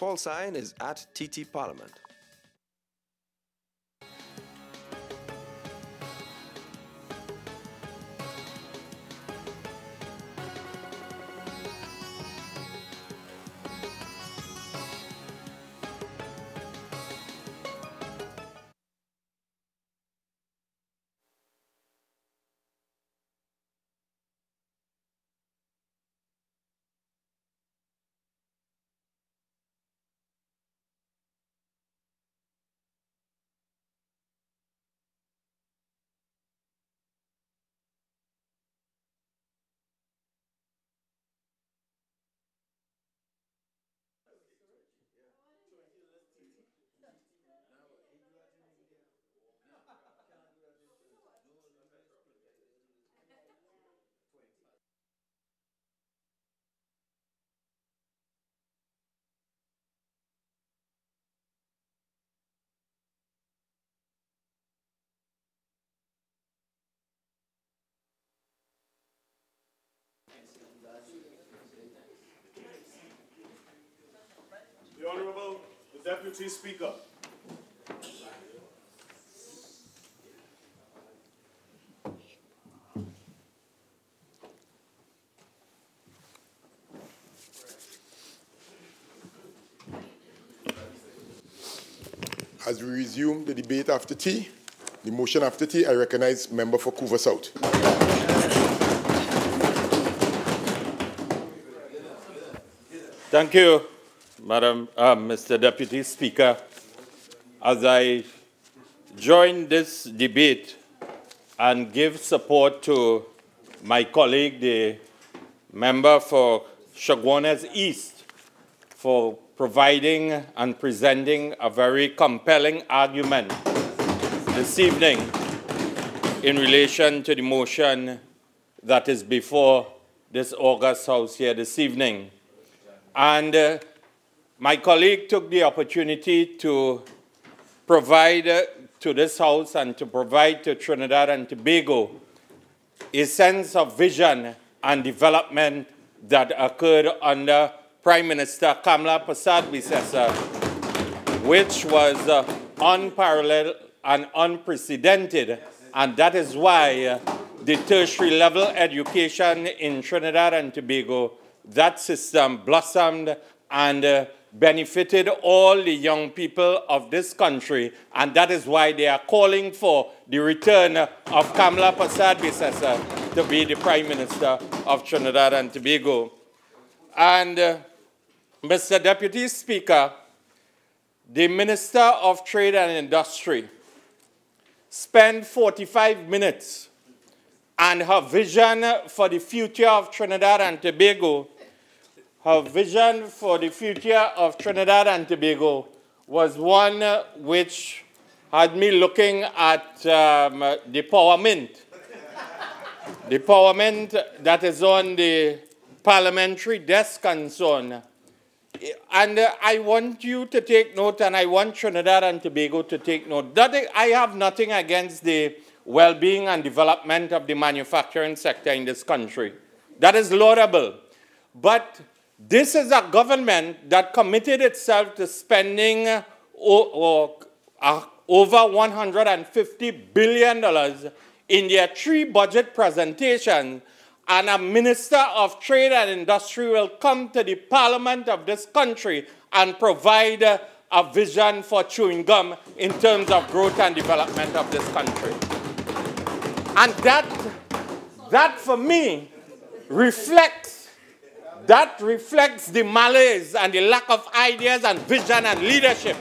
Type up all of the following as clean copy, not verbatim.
call sign is @TTParliament. The Honorable the Deputy Speaker. As we resume the debate after tea, the motion after tea, I recognize member for Couva South. Thank you, Mr. Deputy Speaker. As I join this debate and give support to my colleague, the member for Chaguanas East, for providing and presenting a very compelling argument this evening in relation to the motion that is before this August House here this evening. And my colleague took the opportunity to provide to this House and to provide to Trinidad and Tobago a sense of vision and development that occurred under Prime Minister Kamla Persad-Bissessar, which was unparalleled and unprecedented, and that is why the tertiary level education in Trinidad and Tobago, that system blossomed and benefited all the young people of this country, and that is why they are calling for the return of Kamla Persad-Bissessar to be the Prime Minister of Trinidad and Tobago. And Mr. Deputy Speaker, the Minister of Trade and Industry spent 45 minutes, and her vision for the future of Trinidad and Tobago, was one which had me looking at the empowerment that is on the parliamentary desk and so on. And I want you to take note, and I want Trinidad and Tobago to take note, that I have nothing against the well-being and development of the manufacturing sector in this country. That is laudable. But this is a government that committed itself to spending over $150 billion in their 3 budget presentations, and a Minister of Trade and Industry will come to the Parliament of this country and provide a vision for chewing gum in terms of growth and development of this country. And that for me reflects the malaise and the lack of ideas and vision and leadership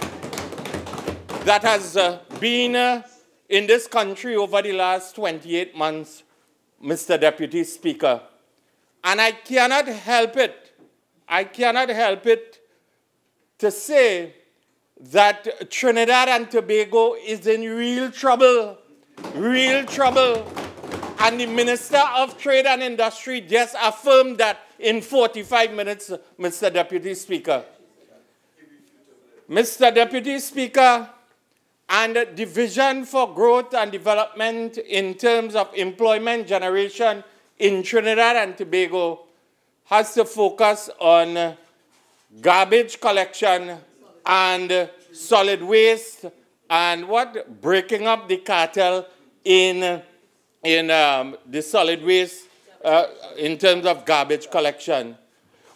that has been in this country over the last 28 months, Mr. Deputy Speaker. And I cannot help it to say that Trinidad and Tobago is in real trouble. And the Minister of Trade and Industry just affirmed that in 45 minutes, Mr. Deputy Speaker. Mr. Deputy Speaker, and the vision for growth and development in terms of employment generation in Trinidad and Tobago has to focus on garbage collection and solid waste and breaking up the cartel in the solid waste in terms of garbage collection,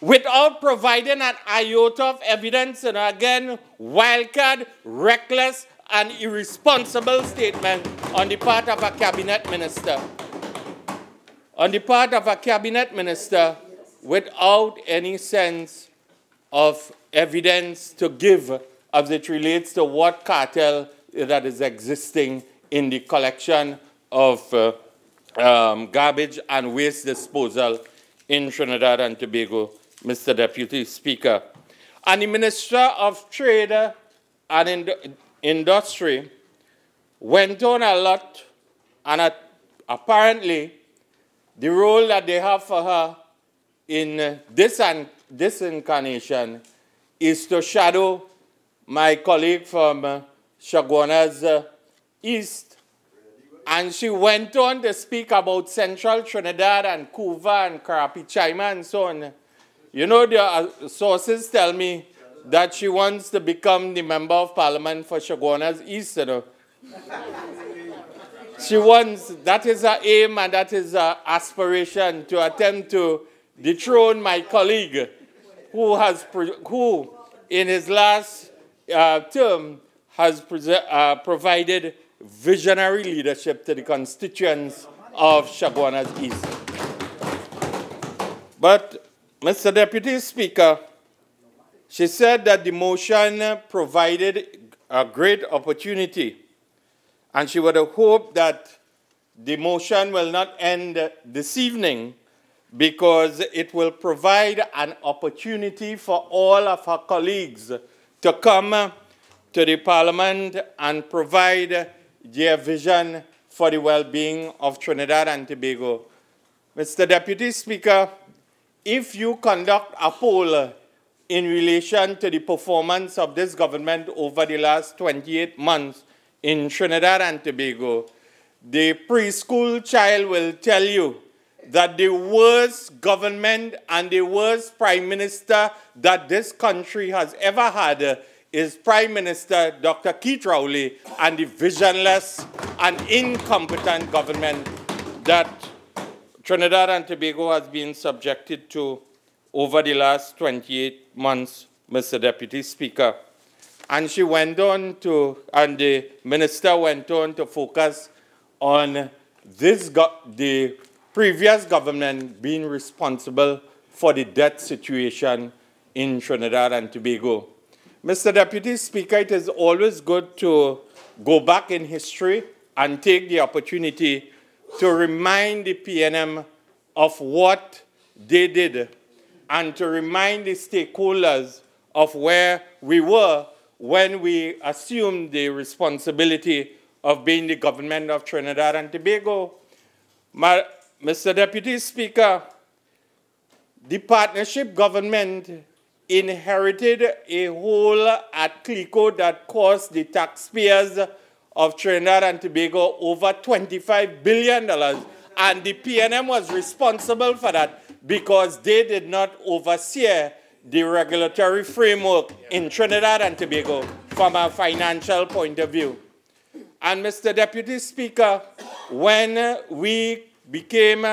without providing an iota of evidence, and again, wildcard, reckless, and irresponsible statement on the part of a cabinet minister. On the part of a cabinet minister without any sense of evidence to give as it relates to what cartel that is existing in the collection of garbage and waste disposal in Trinidad and Tobago, Mr. Deputy Speaker. And the Minister of Trade and Industry went on a lot, and apparently the role that they have for her in this incarnation is to shadow my colleague from Chaguanas East. And she went on to speak about Central Trinidad and Couva and Karapichaima and so on. You know, the sources tell me that she wants to become the Member of Parliament for Chaguanas East, you know. She wants, that is her aim and that is her aspiration, to attempt to dethrone my colleague who in his last term has provided visionary leadership to the constituents of Chaguanas East. But, Mr. Deputy Speaker, she said that the motion provided a great opportunity, and she would have hoped that the motion will not end this evening because it will provide an opportunity for all of her colleagues to come to the Parliament and provide their vision for the well-being of Trinidad and Tobago. Mr. Deputy Speaker, if you conduct a poll in relation to the performance of this government over the last 28 months in Trinidad and Tobago, the preschool child will tell you that the worst government and the worst prime minister that this country has ever had is Prime Minister Dr. Keith Rowley and the visionless and incompetent government that Trinidad and Tobago has been subjected to over the last 28 months, Mr. Deputy Speaker. And she went on to, and the minister went on to focus on the previous government being responsible for the debt situation in Trinidad and Tobago. Mr. Deputy Speaker, it is always good to go back in history and take the opportunity to remind the PNM of what they did and to remind the stakeholders of where we were when we assumed the responsibility of being the government of Trinidad and Tobago. Mr. Deputy Speaker, the partnership government inherited a hole at CLICO that cost the taxpayers of Trinidad and Tobago over $25 billion, and the PNM was responsible for that because they did not oversee the regulatory framework in Trinidad and Tobago from a financial point of view. And Mr. Deputy Speaker, when we became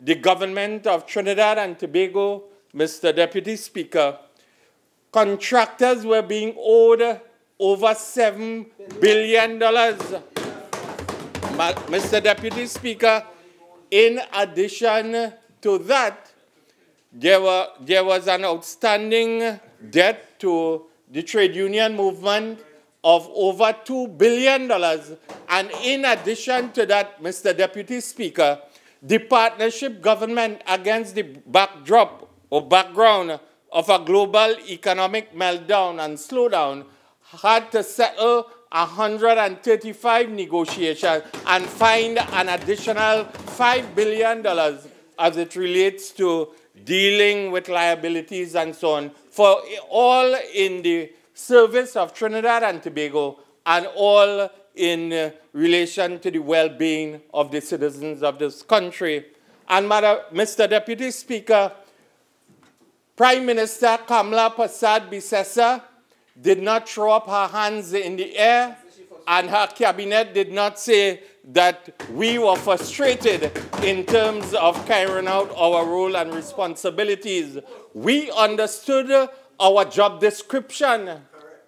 the government of Trinidad and Tobago, Mr. Deputy Speaker, contractors were being owed over $7 billion. Mr. Deputy Speaker, in addition to that, there was an outstanding debt to the trade union movement of over $2 billion. And in addition to that, Mr. Deputy Speaker, the partnership government, against the backdrop or background of a global economic meltdown and slowdown, had to settle 135 negotiations and find an additional $5 billion as it relates to dealing with liabilities and so on, for all in the service of Trinidad and Tobago and all in relation to the well-being of the citizens of this country. And Mr. Deputy Speaker, Prime Minister Kamala Persad-Bissessar did not throw up her hands in the air, and her cabinet did not say that we were frustrated in terms of carrying out our role and responsibilities. We understood our job description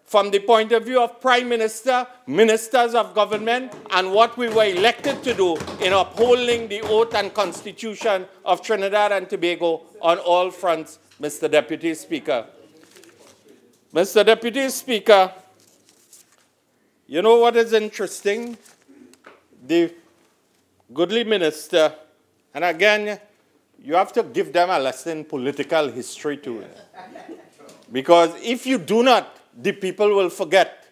from the point of view of Prime Minister, ministers of government, and what we were elected to do in upholding the oath and constitution of Trinidad and Tobago on all fronts, Mr. Deputy Speaker. Mr. Deputy Speaker, you know what is interesting? The goodly minister, and again, you have to give them a lesson in political history too. Because if you do not, the people will forget.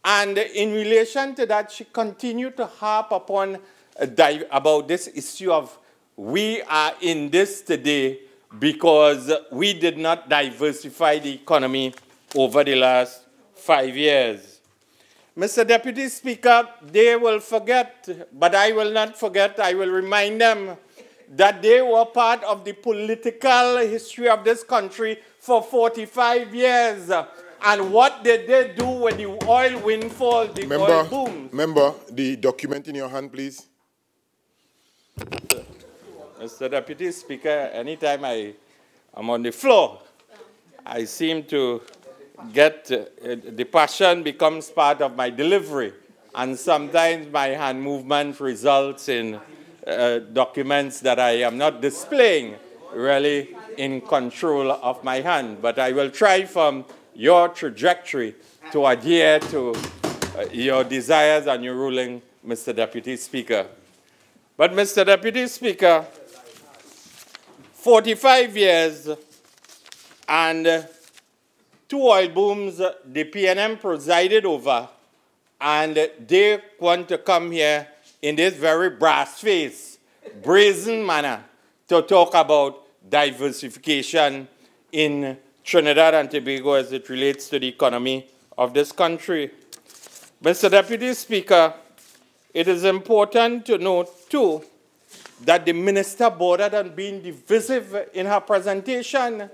And in relation to that, she continued to harp upon about this issue of we are in this today because we did not diversify the economy over the last 5 years. Mr. Deputy Speaker, they will forget, but I will not forget. I will remind them that they were part of the political history of this country for 45 years. And what did they do when the oil windfall, the oil boom? Member, the document in your hand, please. Mr. Deputy Speaker, anytime I am on the floor, I seem to get, the passion becomes part of my delivery. And sometimes my hand movement results in documents that I am not displaying really in control of my hand. But I will try from your trajectory to adhere to your desires and your ruling, Mr. Deputy Speaker. But Mr. Deputy Speaker, 45 years and 2 oil booms the PNM presided over, and they want to come here in this very brass-faced, brazen manner to talk about diversification in Trinidad and Tobago as it relates to the economy of this country. Mr. Deputy Speaker, it is important to note, too, that the minister bordered on being divisive in her presentation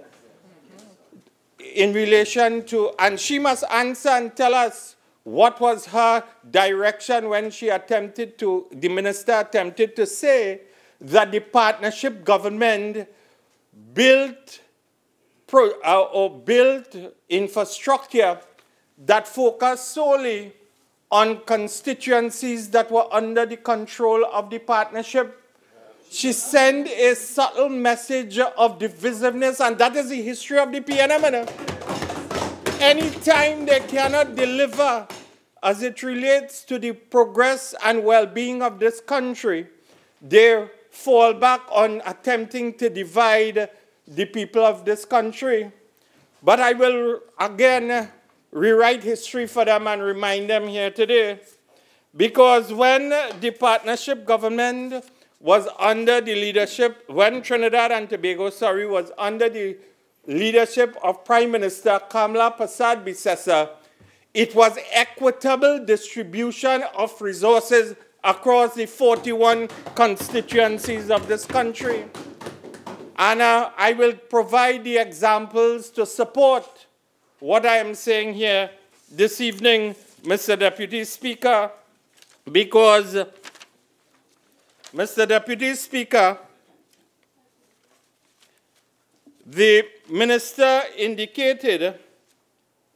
in relation to, and she must answer and tell us what was her direction when she attempted to, the minister attempted to say that the partnership government built infrastructure that focused solely on constituencies that were under the control of the partnership. She sent a subtle message of divisiveness, and that is the history of the PNM. Anytime they cannot deliver as it relates to the progress and well-being of this country, they fall back on attempting to divide the people of this country. But I will again rewrite history for them and remind them here today. Because when the partnership government was under the leadership, when Trinidad and Tobago, was under the leadership of Prime Minister Kamala Persad-Bissessar, it was equitable distribution of resources across the 41 constituencies of this country. And I will provide the examples to support what I am saying here this evening, Mr. Deputy Speaker, because, Mr. Deputy Speaker, the minister indicated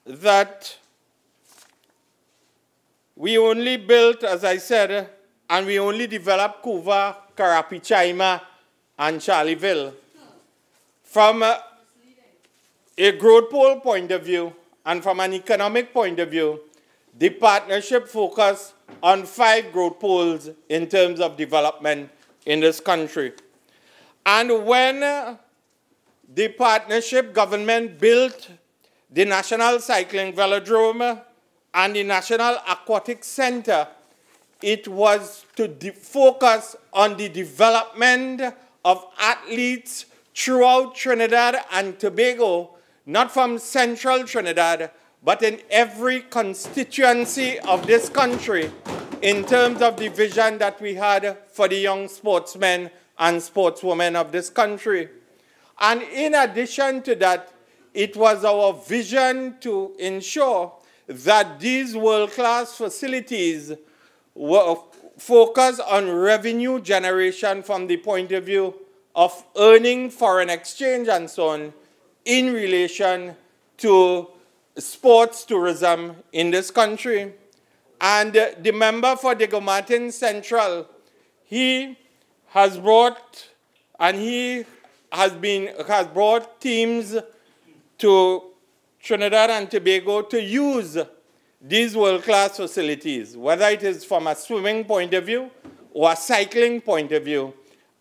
that we only built, as I said, and we only developed Couva, Karapichaima, and Charleville. From a growth pole point of view and from an economic point of view, the partnership focused on 5 growth poles in terms of development in this country. And when the partnership government built the National Cycling Velodrome and the National Aquatic Center, it was to focus on the development of athletes throughout Trinidad and Tobago, not from central Trinidad, but in every constituency of this country in terms of the vision that we had for the young sportsmen and sportswomen of this country. And in addition to that, it was our vision to ensure that these world-class facilities were focused on revenue generation from the point of view of earning foreign exchange and so on in relation to sports tourism in this country. And the member for Diego Martin Central, he has brought, and he has brought teams to Trinidad and Tobago to use these world-class facilities, whether it is from a swimming point of view or a cycling point of view.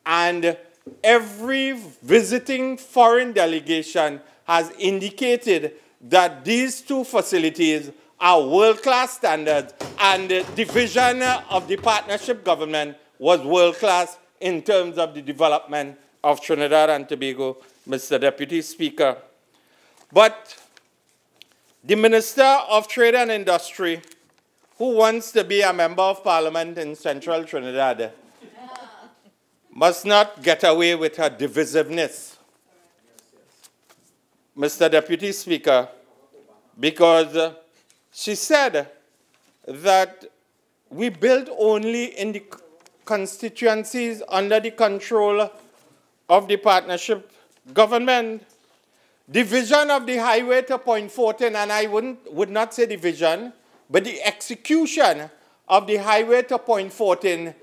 And every visiting foreign delegation has indicated that these two facilities are world-class standards, and the vision of the partnership government was world-class in terms of the development of Trinidad and Tobago, Mr. Deputy Speaker. But the Minister of Trade and Industry, who wants to be a member of Parliament in Central Trinidad, must not get away with her divisiveness, Mr. Deputy Speaker, because she said that we build only in the constituencies under the control of the partnership government. The vision of the highway to Point 14, and I would not say the vision, but the execution of the highway to Point 14,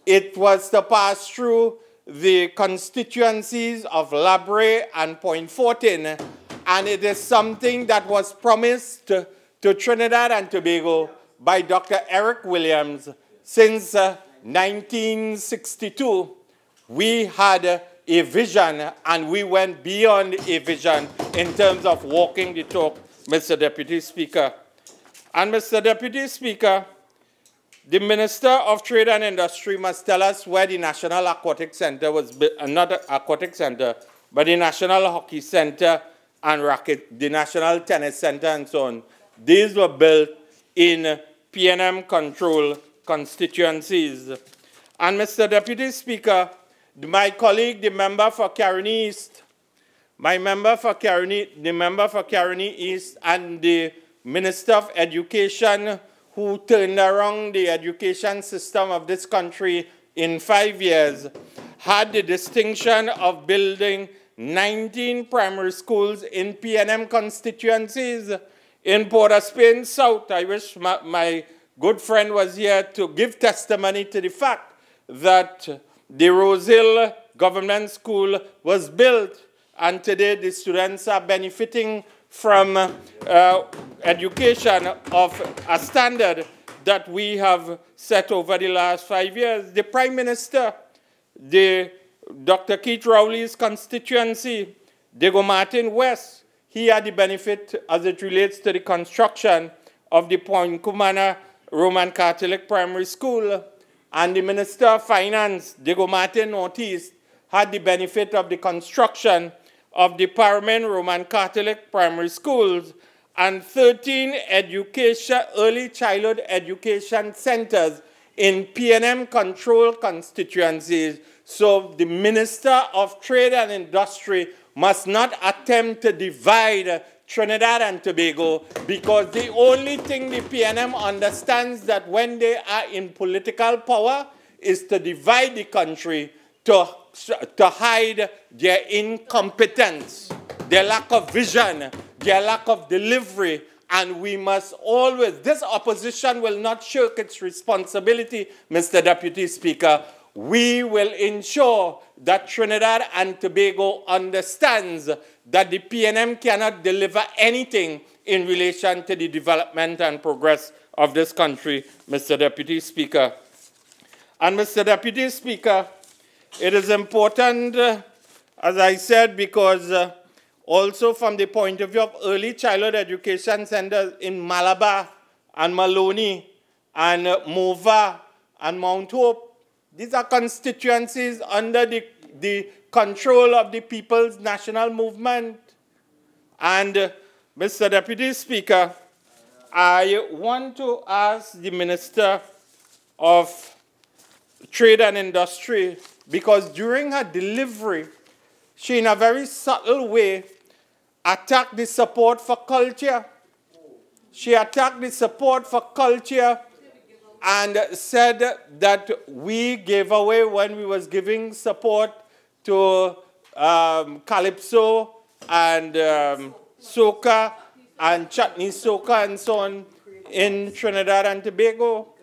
it was to pass through the constituencies of Labre and Point 14, and it is something that was promised to Trinidad and Tobago by Dr. Eric Williams since 1962. We had a vision, and we went beyond a vision in terms of walking the talk, Mr. Deputy Speaker. And Mr. Deputy Speaker, the Minister of Trade and Industry must tell us where the National Aquatic Center was built, not the Aquatic Center, but the National Hockey Center and the National Tennis Center and so on. These were built in PNM control constituencies. And Mr. Deputy Speaker, my colleague, the member for Caroni East, the member for Caroni East, and the Minister of Education, who turned around the education system of this country in 5 years, had the distinction of building 19 primary schools in PNM constituencies in Port of Spain South. I wish my good friend was here to give testimony to the fact that the Rosehill Government School was built, and today the students are benefiting from education of a standard that we have set over the last 5 years. The Prime Minister, Dr. Keith Rowley's constituency, Diego Martin West, he had the benefit as it relates to the construction of the Point Cumana Roman Catholic Primary School. And the Minister of Finance, Diego Martin Northeast, had the benefit of the construction of the Paramin Roman Catholic Primary Schools and 13 early childhood education centers in PNM control constituencies. So the Minister of Trade and Industry must not attempt to divide Trinidad and Tobago, because the only thing the PNM understands that when they are in political power is to divide the country, to hide their incompetence, their lack of vision, their lack of delivery. And we must always, this opposition will not shirk its responsibility, Mr. Deputy Speaker. We will ensure that Trinidad and Tobago understands that the PNM cannot deliver anything in relation to the development and progress of this country, Mr. Deputy Speaker. And Mr. Deputy Speaker, it is important, as I said, because also from the point of view of early childhood education centers in Malabar and Maloney and Mova and Mount Hope, these are constituencies under the control of the People's National Movement. And Mr. Deputy Speaker, I want to ask the Minister of Trade and Industry, because during her delivery, she in a very subtle way attacked the support for culture. She attacked the support for culture and said that we gave away when we was giving support to Calypso and soca and chutney soca and so on in Trinidad and Tobago.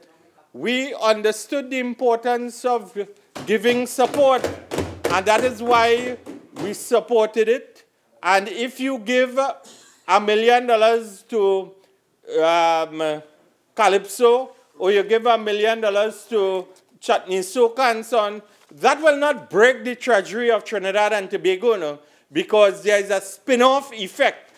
We understood the importance of giving support, and that is why we supported it. And if you give $1 million to Calypso, or you give $1 million to chutney soca and so on, that will not break the treasury of Trinidad and Tobago, no, because there is a spin-off effect.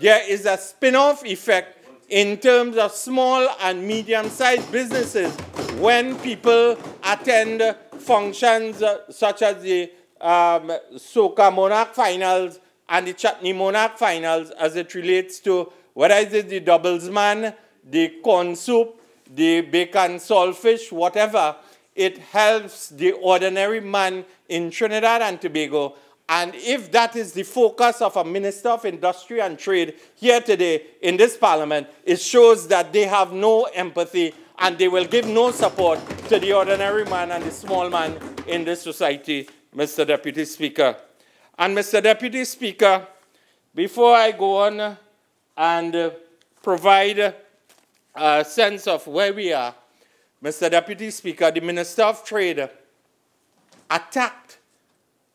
There is a spin-off effect in terms of small and medium-sized businesses when people attend functions such as the Soca Monarch Finals and the Chutney Monarch Finals as it relates to, whether it is the doubles man, the corn soup, the bacon saltfish, whatever. It helps the ordinary man in Trinidad and Tobago. And if that is the focus of a Minister of Industry and Trade here today in this Parliament, it shows that they have no empathy and they will give no support to the ordinary man and the small man in this society, Mr. Deputy Speaker. And Mr. Deputy Speaker, before I go on and provide a sense of where we are, Mr. Deputy Speaker, the Minister of Trade attacked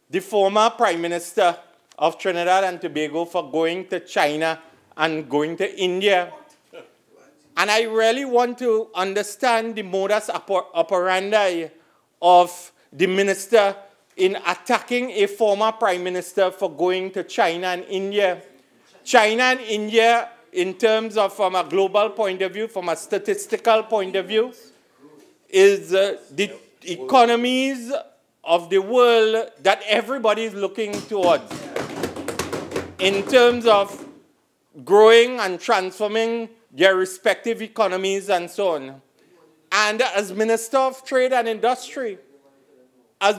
the former Prime Minister of Trinidad and Tobago for going to China and going to India. And I really want to understand the modus operandi of the minister in attacking a former Prime Minister for going to China and India. China and India, in terms of from a global point of view, from a statistical point of view, is the economies of the world that everybody is looking towards in terms of growing and transforming their respective economies and so on. And as Minister of Trade and Industry, I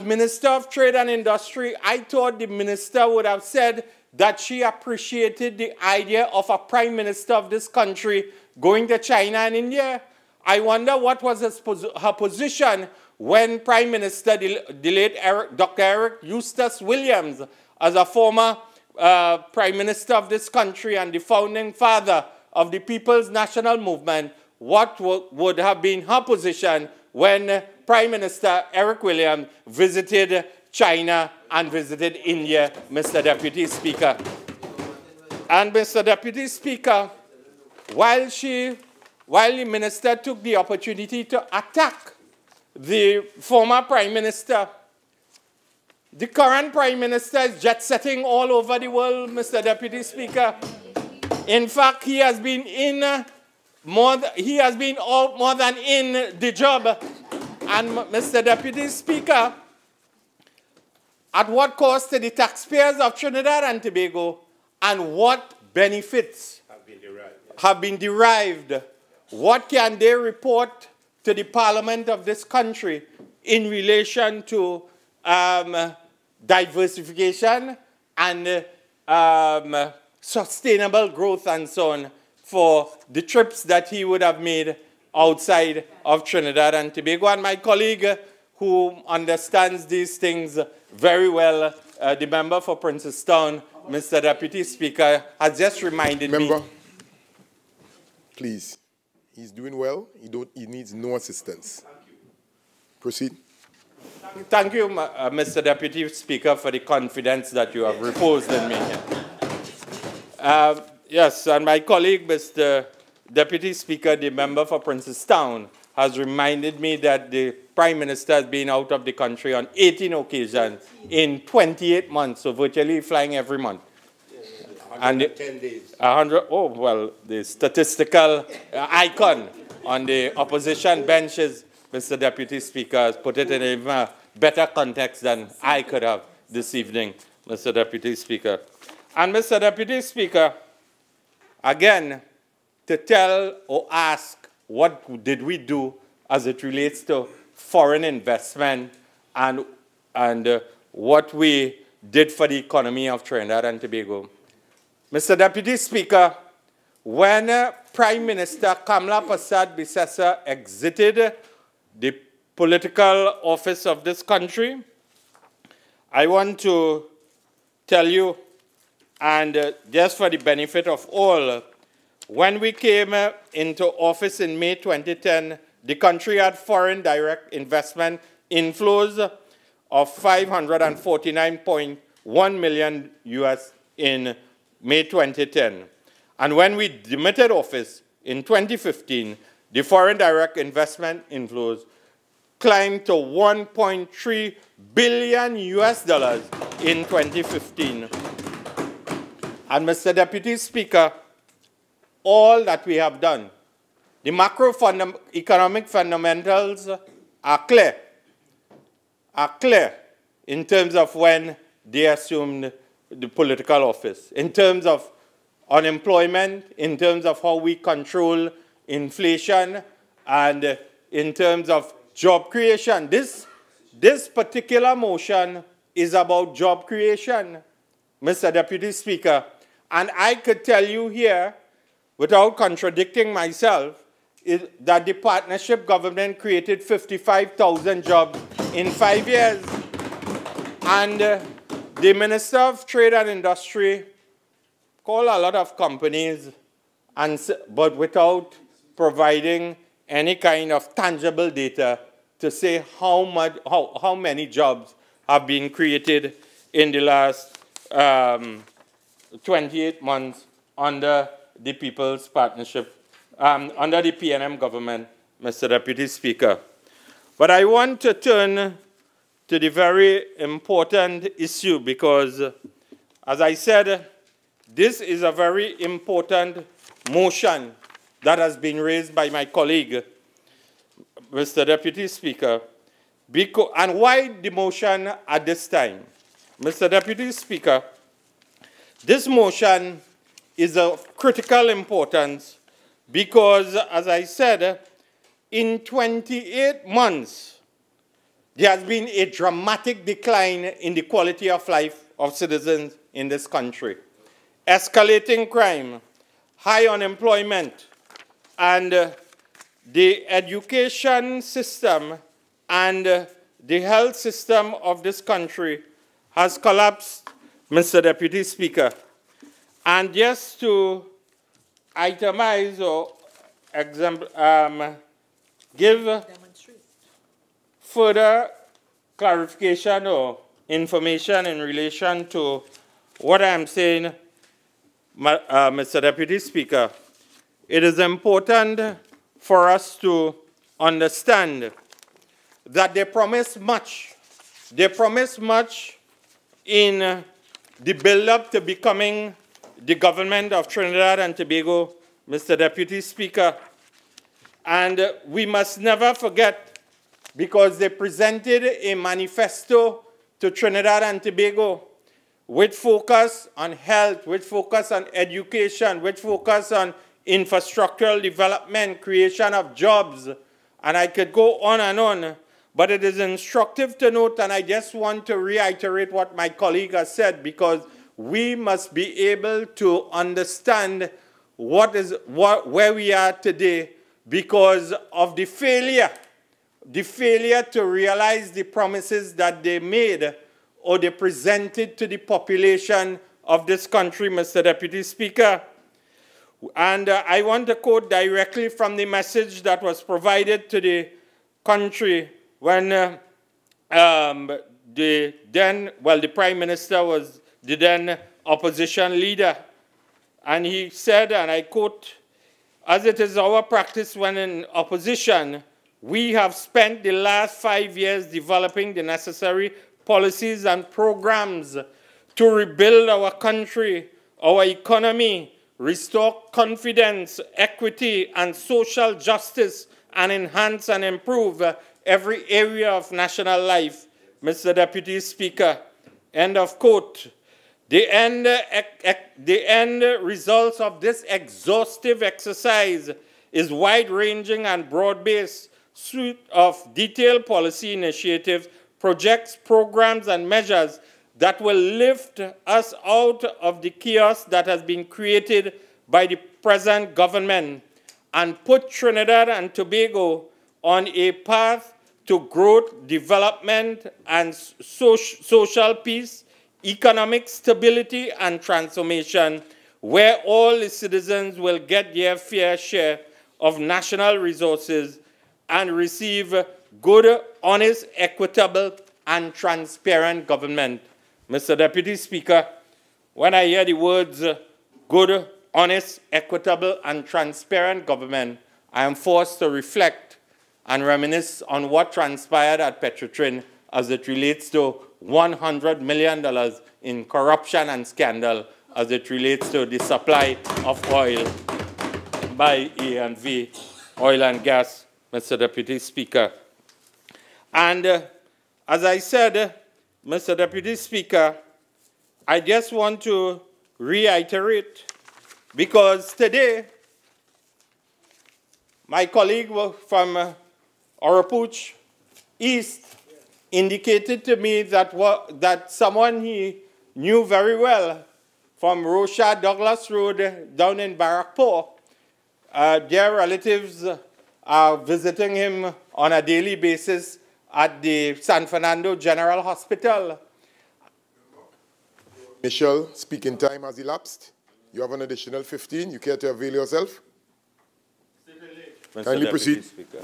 thought the minister would have said that she appreciated the idea of a Prime Minister of this country going to China and India. I wonder what was her position when Prime Minister, the late Dr. Eric Eustace Williams, as a former Prime Minister of this country and the founding father of the People's National Movement, what would have been her position when Prime Minister Eric Williams visited China and visited India, Mr. Deputy Speaker. And Mr. Deputy Speaker, while the minister took the opportunity to attack the former Prime Minister, the current Prime Minister is jet-setting all over the world, Mr. Deputy Speaker. In fact, he has been more than in the job. And Mr. Deputy Speaker, at what cost to the taxpayers of Trinidad and Tobago, and what benefits have been derived? What can they report to the Parliament of this country in relation to diversification and sustainable growth and so on for the trips that he would have made outside of Trinidad and Tobago? And my colleague who understands these things very well, the member for Princestown, Mr. Deputy Speaker, has just reminded me. Member, please. He's doing well. He needs no assistance. Proceed. Thank you, Mr. Deputy Speaker, for the confidence that you have reposed in me. Yes, and my colleague, Mr. Deputy Speaker, the member for Princestown, has reminded me that the Prime Minister has been out of the country on 18 occasions in 28 months, so virtually flying every month. 110 days. 100, oh, well, the statistical icon on the opposition benches, Mr. Deputy Speaker, has put it in a better context than I could have this evening, Mr. Deputy Speaker. And Mr. Deputy Speaker, again, to tell or ask what did we do as it relates to foreign investment and what we did for the economy of Trinidad and Tobago. Mr. Deputy Speaker, when Prime Minister Kamla Persad-Bissessar exited the political office of this country, I want to tell you, and just for the benefit of all, when we came into office in May 2010, the country had foreign direct investment inflows of $549.1 million US in May 2010. And when we demitted office in 2015, the foreign direct investment inflows climbed to $1.3 billion US in 2015. And Mr. Deputy Speaker, all that we have done, the macroeconomic fundamentals are clear in terms of when they assumed the political office, in terms of unemployment, in terms of how we control inflation, and in terms of job creation. This particular motion is about job creation, Mr. Deputy Speaker. And I could tell you here, without contradicting myself, that the partnership government created 55,000 jobs in 5 years. And the Minister of Trade and Industry called a lot of companies, but without providing any kind of tangible data to say how many jobs have been created in the last 28 months under the People's Partnership, under the PNM government, Mr. Deputy Speaker. But I want to turn to the very important issue because, as I said, this is a very important motion that has been raised by my colleague, Mr. Deputy Speaker. And why the motion at this time? Mr. Deputy Speaker, this motion is of critical importance because, as I said, in 28 months, there has been a dramatic decline in the quality of life of citizens in this country. Escalating crime, high unemployment, and the education system and the health system of this country has collapsed, Mr. Deputy Speaker. And just to itemize or give further clarification or information in relation to what I'm saying, Mr. Deputy Speaker, it is important for us to understand that they promise much. They promise much in the build-up to becoming the government of Trinidad and Tobago, Mr. Deputy Speaker. And we must never forget, because they presented a manifesto to Trinidad and Tobago with focus on health, with focus on education, with focus on infrastructural development, creation of jobs, and I could go on, but it is instructive to note, and I just want to reiterate what my colleague has said, because we must be able to understand where we are today because of the failure to realize the promises that they made or they presented to the population of this country, Mr. Deputy Speaker. And I want to quote directly from the message that was provided to the country when the Prime Minister was the then opposition leader. And he said, and I quote, "As it is our practice when in opposition, we have spent the last 5 years developing the necessary policies and programs to rebuild our country, our economy, restore confidence, equity, and social justice, and enhance and improve every area of national life." Mr. Deputy Speaker, end of quote. The end results of this exhaustive exercise is wide-ranging and broad-based suite of detailed policy initiatives, projects, programs, and measures that will lift us out of the chaos that has been created by the present government and put Trinidad and Tobago on a path to growth, development, and social peace, economic stability, and transformation, where all the citizens will get their fair share of national resources and receive good, honest, equitable, and transparent government. Mr. Deputy Speaker, when I hear the words good, honest, equitable, and transparent government, I am forced to reflect and reminisce on what transpired at Petrotrin as it relates to $100 million in corruption and scandal as it relates to the supply of oil by E&V, oil and gas, Mr. Deputy Speaker. And as I said, Mr. Deputy Speaker, I just want to reiterate, because today, my colleague from Orapuch East indicated to me that someone he knew very well from Rosha Douglas Road down in Barrackpore, their relatives are visiting him on a daily basis at the San Fernando General Hospital. Initial speaking time has elapsed. You have an additional 15. You care to avail yourself? Kindly proceed. Speaker.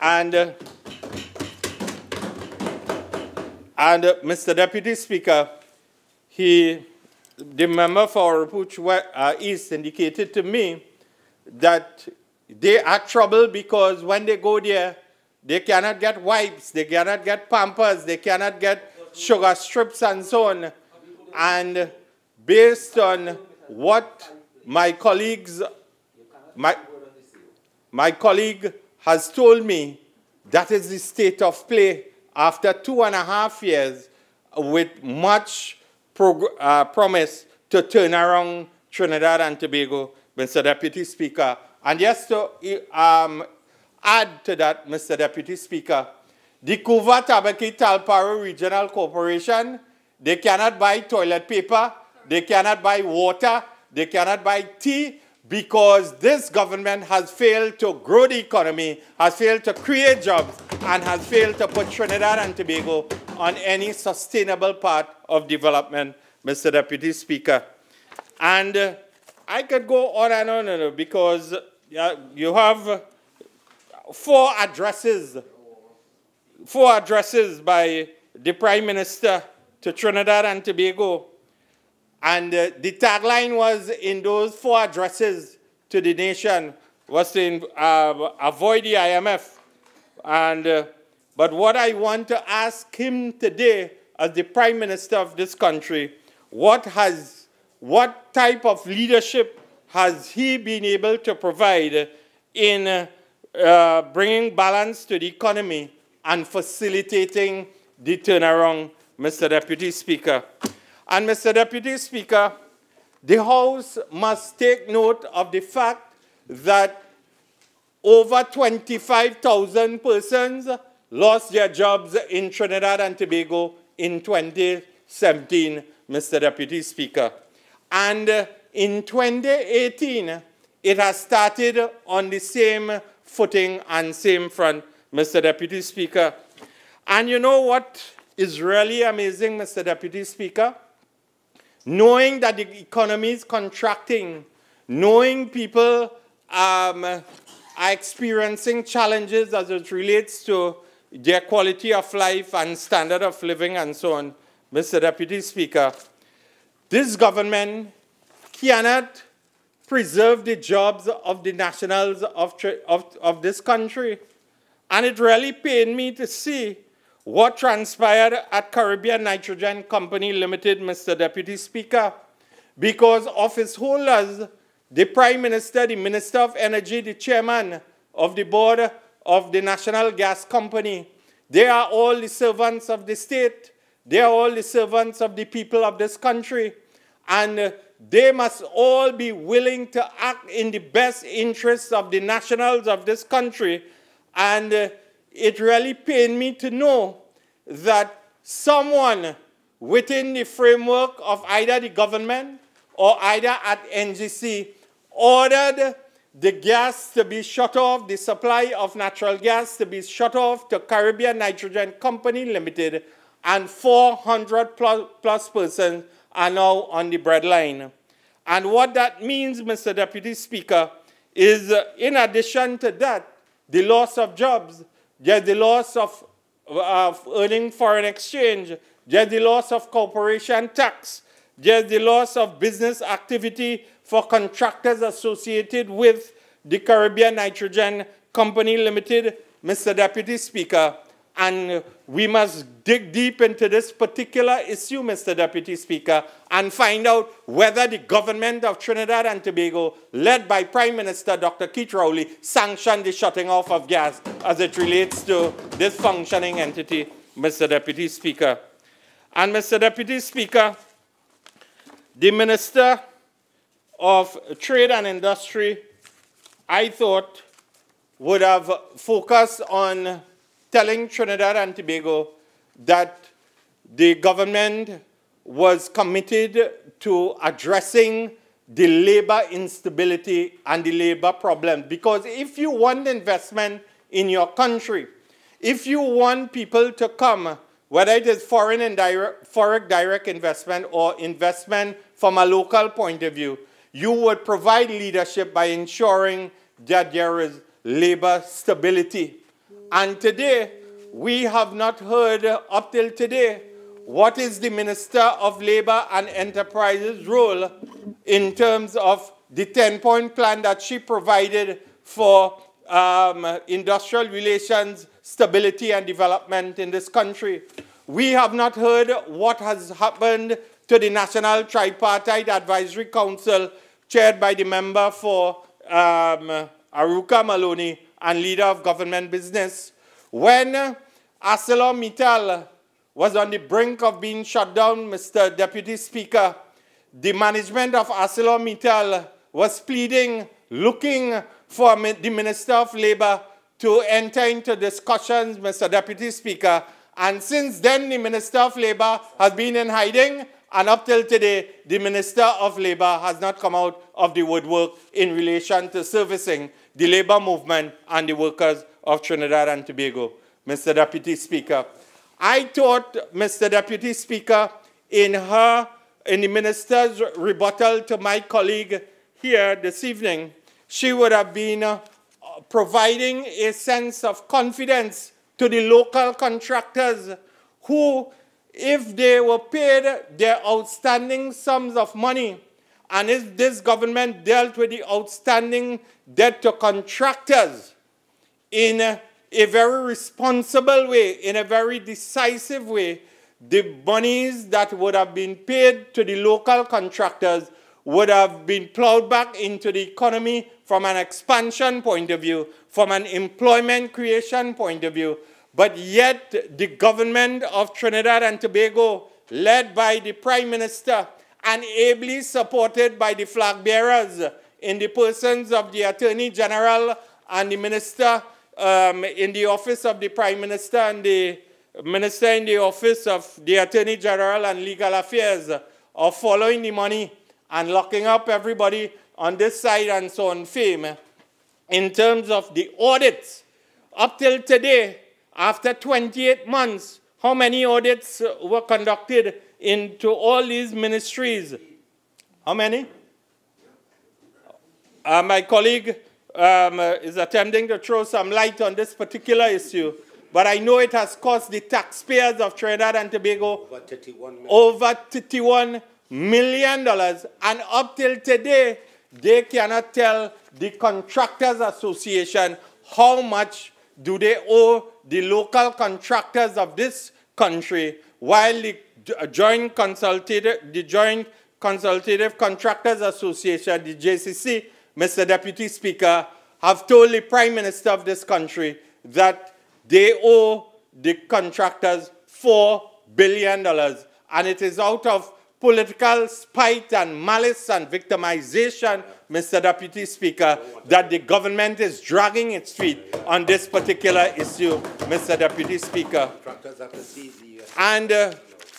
And Mr. Deputy Speaker, the member for Orapuch East indicated to me that they are troubled because when they go there, they cannot get wipes, they cannot get Pampers, they cannot get sugar strips and so on. And based on what my colleague has told me, that is the state of play after 2.5 years with much promise to turn around Trinidad and Tobago, Mr. Deputy Speaker. And just to add to that, Mr. Deputy Speaker, the Couva Tabaki Talparo Regional Corporation, they cannot buy toilet paper, they cannot buy water, they cannot buy tea, because this government has failed to grow the economy, has failed to create jobs, and has failed to put Trinidad and Tobago on any sustainable path of development, Mr. Deputy Speaker. And I could go on and on because you have four addresses by the Prime Minister to Trinidad and Tobago. And the tagline was in those 4 addresses to the nation was to avoid the IMF. And, but what I want to ask him today as the Prime Minister of this country, what type of leadership has he been able to provide in bringing balance to the economy and facilitating the turnaround, Mr. Deputy Speaker? And Mr. Deputy Speaker, the House must take note of the fact that over 25,000 persons lost their jobs in Trinidad and Tobago in 2017, Mr. Deputy Speaker. And in 2018, it has started on the same footing and same front, Mr. Deputy Speaker. And you know what is really amazing, Mr. Deputy Speaker? Knowing that the economy is contracting, knowing people are experiencing challenges as it relates to their quality of life and standard of living and so on, Mr. Deputy Speaker, this government cannot preserve the jobs of the nationals of this country. And it really pained me to see what transpired at Caribbean Nitrogen Company Limited, Mr. Deputy Speaker, because office holders, the Prime Minister, the Minister of Energy, the Chairman of the Board of the National Gas Company, they are all the servants of the state. They are all the servants of the people of this country. And they must all be willing to act in the best interests of the nationals of this country. And it really pained me to know that someone within the framework of either the government or either at NGC, ordered the gas to be shut off, the supply of natural gas to be shut off to Caribbean Nitrogen Company Limited, and 400 plus persons are now on the breadline. And what that means, Mr. Deputy Speaker, is in addition to that, the loss of jobs, there's the loss of earning foreign exchange, there's the loss of corporation tax, there's the loss of business activity for contractors associated with the Caribbean Nitrogen Company Limited, Mr. Deputy Speaker. And we must dig deep into this particular issue, Mr. Deputy Speaker, and find out whether the government of Trinidad and Tobago, led by Prime Minister Dr. Keith Rowley, sanctioned the shutting off of gas as it relates to this functioning entity, Mr. Deputy Speaker. And Mr. Deputy Speaker, the Minister of Trade and Industry, I thought, would have focused on telling Trinidad and Tobago that the government was committed to addressing the labor instability and the labor problem. Because if you want investment in your country, if you want people to come, whether it is foreign direct investment or investment from a local point of view, you would provide leadership by ensuring that there is labor stability. And today, we have not heard up till today what is the Minister of Labor and Enterprises' role in terms of the 10-point plan that she provided for industrial relations, stability and development in this country. We have not heard what has happened to the National Tripartite Advisory Council chaired by the member for Aruka Maloney and leader of government business. When ArcelorMittal was on the brink of being shut down, Mr. Deputy Speaker, the management of ArcelorMittal was pleading, looking for the Minister of Labor to enter into discussions, Mr. Deputy Speaker. And since then, the Minister of Labor has been in hiding, and up till today, the Minister of Labor has not come out of the woodwork in relation to servicing the labor movement and the workers of Trinidad and Tobago. Mr. Deputy Speaker, I thought, Mr. Deputy Speaker, in the Minister's rebuttal to my colleague here this evening, she would have been providing a sense of confidence to the local contractors who, if they were paid their outstanding sums of money, and if this government dealt with the outstanding debt to contractors in a very responsible way, in a very decisive way, the monies that would have been paid to the local contractors would have been plowed back into the economy from an expansion point of view, from an employment creation point of view. But yet the government of Trinidad and Tobago, led by the Prime Minister and ably supported by the flag bearers in the persons of the Attorney General and the Minister in the office of the Prime Minister and the Minister in the office of the Attorney General and Legal Affairs, of following the money and locking up everybody on this side and so on fame. In terms of the audits, up till today, after 28 months, how many audits were conducted into all these ministries? How many? My colleague is attempting to throw some light on this particular issue, but I know it has cost the taxpayers of Trinidad and Tobago over $31 million. And up till today, they cannot tell the Contractors Association how much do they owe the local contractors of this country, while the Joint Consultative Contractors Association, the JCC, Mr. Deputy Speaker, have told the Prime Minister of this country that they owe the contractors $4 billion. And it is out of political spite and malice and victimization, Mr. Deputy Speaker, that the government is dragging its feet on this particular issue, Mr. Deputy Speaker. And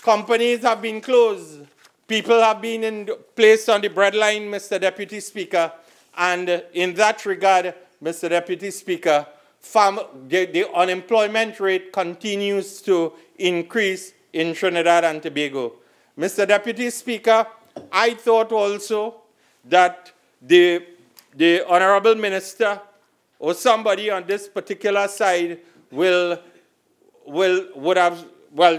Companies have been closed. People have been placed on the breadline, Mr. Deputy Speaker. And in that regard, Mr. Deputy Speaker, the unemployment rate continues to increase in Trinidad and Tobago. Mr. Deputy Speaker, I thought also that the Honorable Minister or somebody on this particular side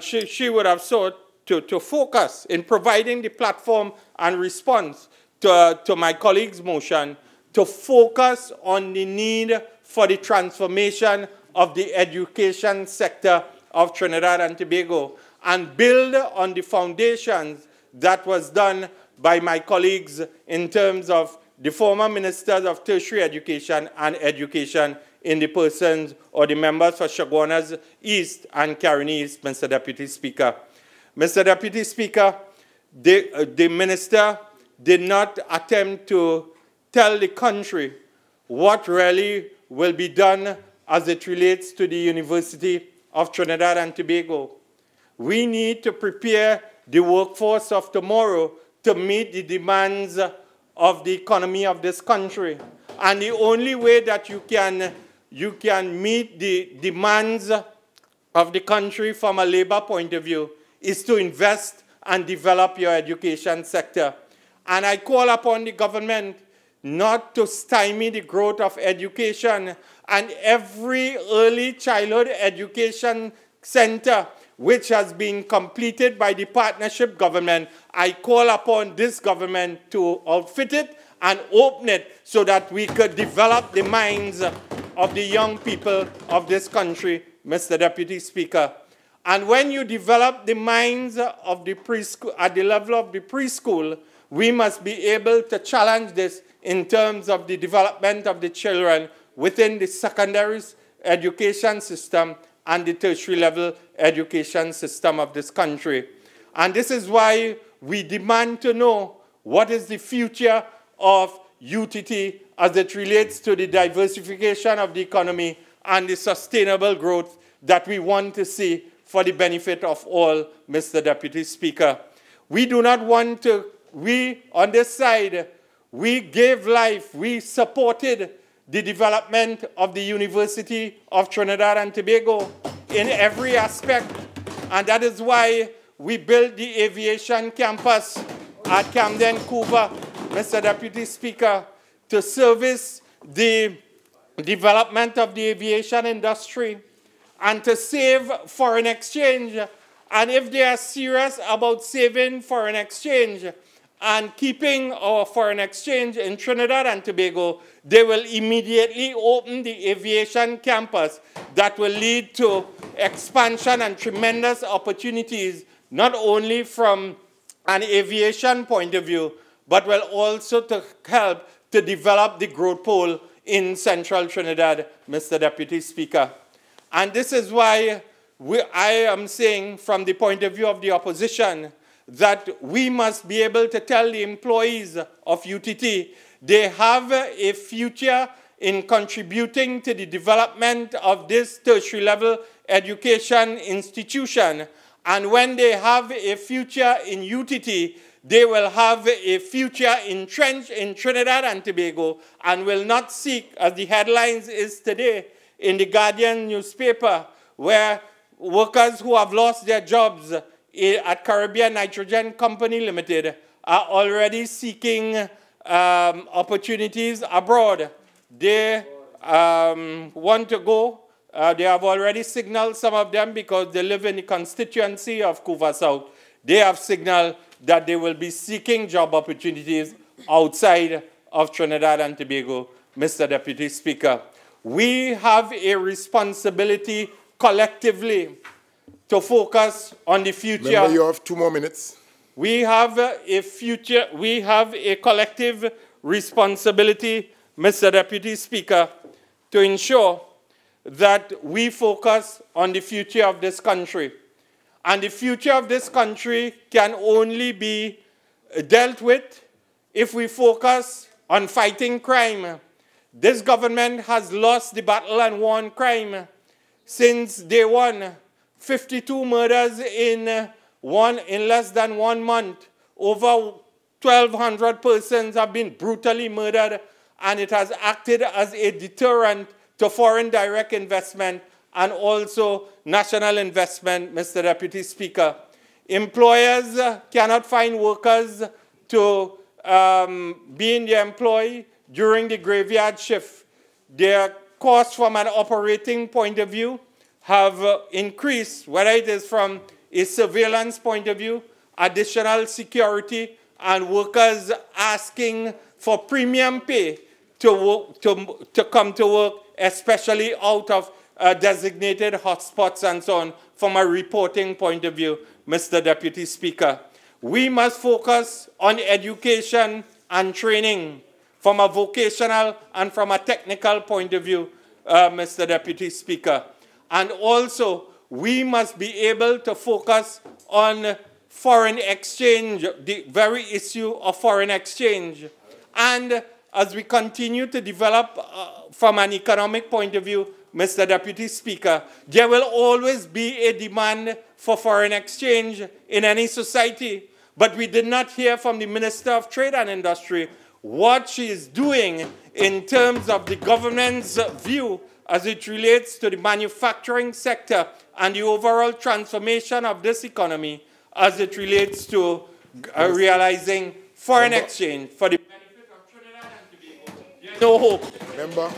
she would have sought to focus in providing the platform and response to my colleague's motion to focus on the need for the transformation of the education sector of Trinidad and Tobago and build on the foundations that was done by my colleagues in terms of the former ministers of tertiary education and education in the persons or the members for Chaguanas East and Caroni East, Mr. Deputy Speaker. Mr. Deputy Speaker, the minister did not attempt to tell the country what really will be done as it relates to the University of Trinidad and Tobago. We need to prepare the workforce of tomorrow to meet the demands of the economy of this country. And the only way that you can meet the demands of the country from a labor point of view is to invest and develop your education sector. And I call upon the government not to stymie the growth of education, and every early childhood education center which has been completed by the partnership government, I call upon this government to outfit it and open it so that we could develop the minds of the young people of this country, Mr. Deputy Speaker. And when you develop the minds of the preschool, at the level of the preschool, we must be able to challenge this in terms of the development of the children within the secondary education system and the tertiary level education system of this country. And this is why we demand to know what is the future of UTT as it relates to the diversification of the economy and the sustainable growth that we want to see for the benefit of all, Mr. Deputy Speaker. We do not want to, we on this side, we gave life, we supported the development of the University of Trinidad and Tobago in every aspect. And that is why we built the aviation campus at Camden, Couva, Mr. Deputy Speaker, to service the development of the aviation industry and to save foreign exchange. And if they are serious about saving foreign exchange and keeping our foreign exchange in Trinidad and Tobago, they will immediately open the aviation campus that will lead to expansion and tremendous opportunities, not only from an aviation point of view, but will also to help to develop the growth pole in central Trinidad, Mr. Deputy Speaker. And this is why I am saying from the point of view of the opposition that we must be able to tell the employees of UTT they have a future in contributing to the development of this tertiary level education institution. And when they have a future in UTT, they will have a future entrenched in Trinidad and Tobago and will not seek, as the headlines is today in the Guardian newspaper, where workers who have lost their jobs at Caribbean Nitrogen Company Limited are already seeking opportunities abroad. They want to go. They have already signaled, some of them, because they live in the constituency of Couva South. They have signaled that they will be seeking job opportunities outside of Trinidad and Tobago, Mr. Deputy Speaker. We have a responsibility collectively to focus on the future. Member, you have 2 more minutes. We have a collective responsibility, Mr. Deputy Speaker, to ensure that we focus on the future of this country. And the future of this country can only be dealt with if we focus on fighting crime. This government has lost the battle and won crime since day one. 52 murders in in less than 1 month, over 1,200 persons have been brutally murdered, and it has acted as a deterrent to foreign direct investment and also national investment, Mr. Deputy Speaker. Employers cannot find workers to be in their employ during the graveyard shift. Their costs from an operating point of view have increased, whether it is from a surveillance point of view, additional security, and workers asking for premium pay to come to work, especially out of designated hotspots and so on, from a reporting point of view, Mr. Deputy Speaker. We must focus on education and training from a vocational and from a technical point of view, Mr. Deputy Speaker. And also, we must be able to focus on foreign exchange, the very issue of foreign exchange. And as we continue to develop from an economic point of view, Mr. Deputy Speaker, there will always be a demand for foreign exchange in any society. But we did not hear from the Minister of Trade and Industry what she is doing in terms of the government's view as it relates to the manufacturing sector and the overall transformation of this economy as it relates to realizing foreign exchange for the benefit of Trinidad and Tobago. There's no hope. Member,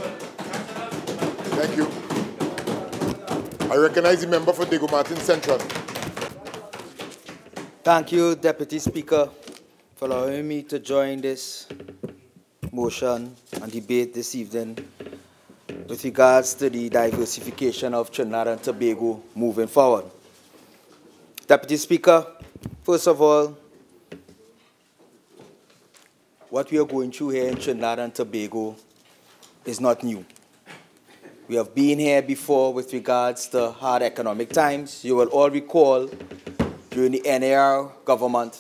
thank you. I recognize the member for Diego Martin Central. Thank you, Deputy Speaker, for allowing me to join this motion and debate this evening with regards to the diversification of Trinidad and Tobago moving forward. Deputy Speaker, first of all, what we are going through here in Trinidad and Tobago is not new. We have been here before with regards to hard economic times. You will all recall during the NAR government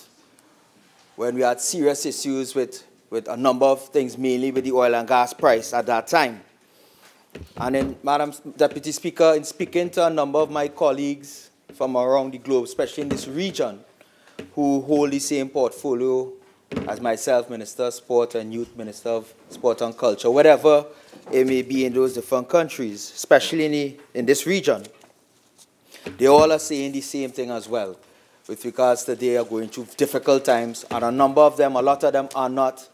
when we had serious issues with a number of things, mainly with the oil and gas price at that time. And then, Madam Deputy Speaker, in speaking to a number of my colleagues from around the globe, especially in this region, who hold the same portfolio as myself, Minister of Sport and Youth, Minister of Sport and Culture, whatever it may be in those different countries, especially in this region, they all are saying the same thing as well, with regards to they are going through difficult times, and a number of them, a lot of them are not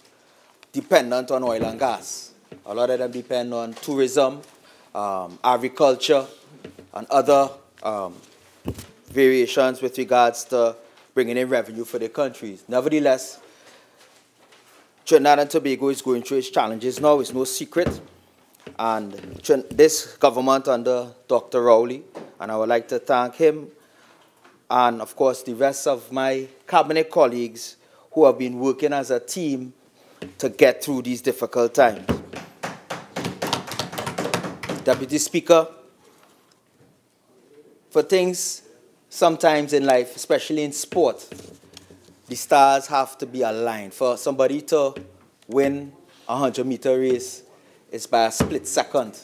dependent on oil and gas. A lot of them depend on tourism, agriculture, and other variations with regards to bringing in revenue for their countries. Nevertheless, Trinidad and Tobago is going through its challenges now. It's no secret. And this government under Dr. Rowley, and I would like to thank him, and of course the rest of my cabinet colleagues who have been working as a team to get through these difficult times. Deputy Speaker, for things sometimes in life, especially in sport, the stars have to be aligned. For somebody to win a 100-meter race, it's by a split second.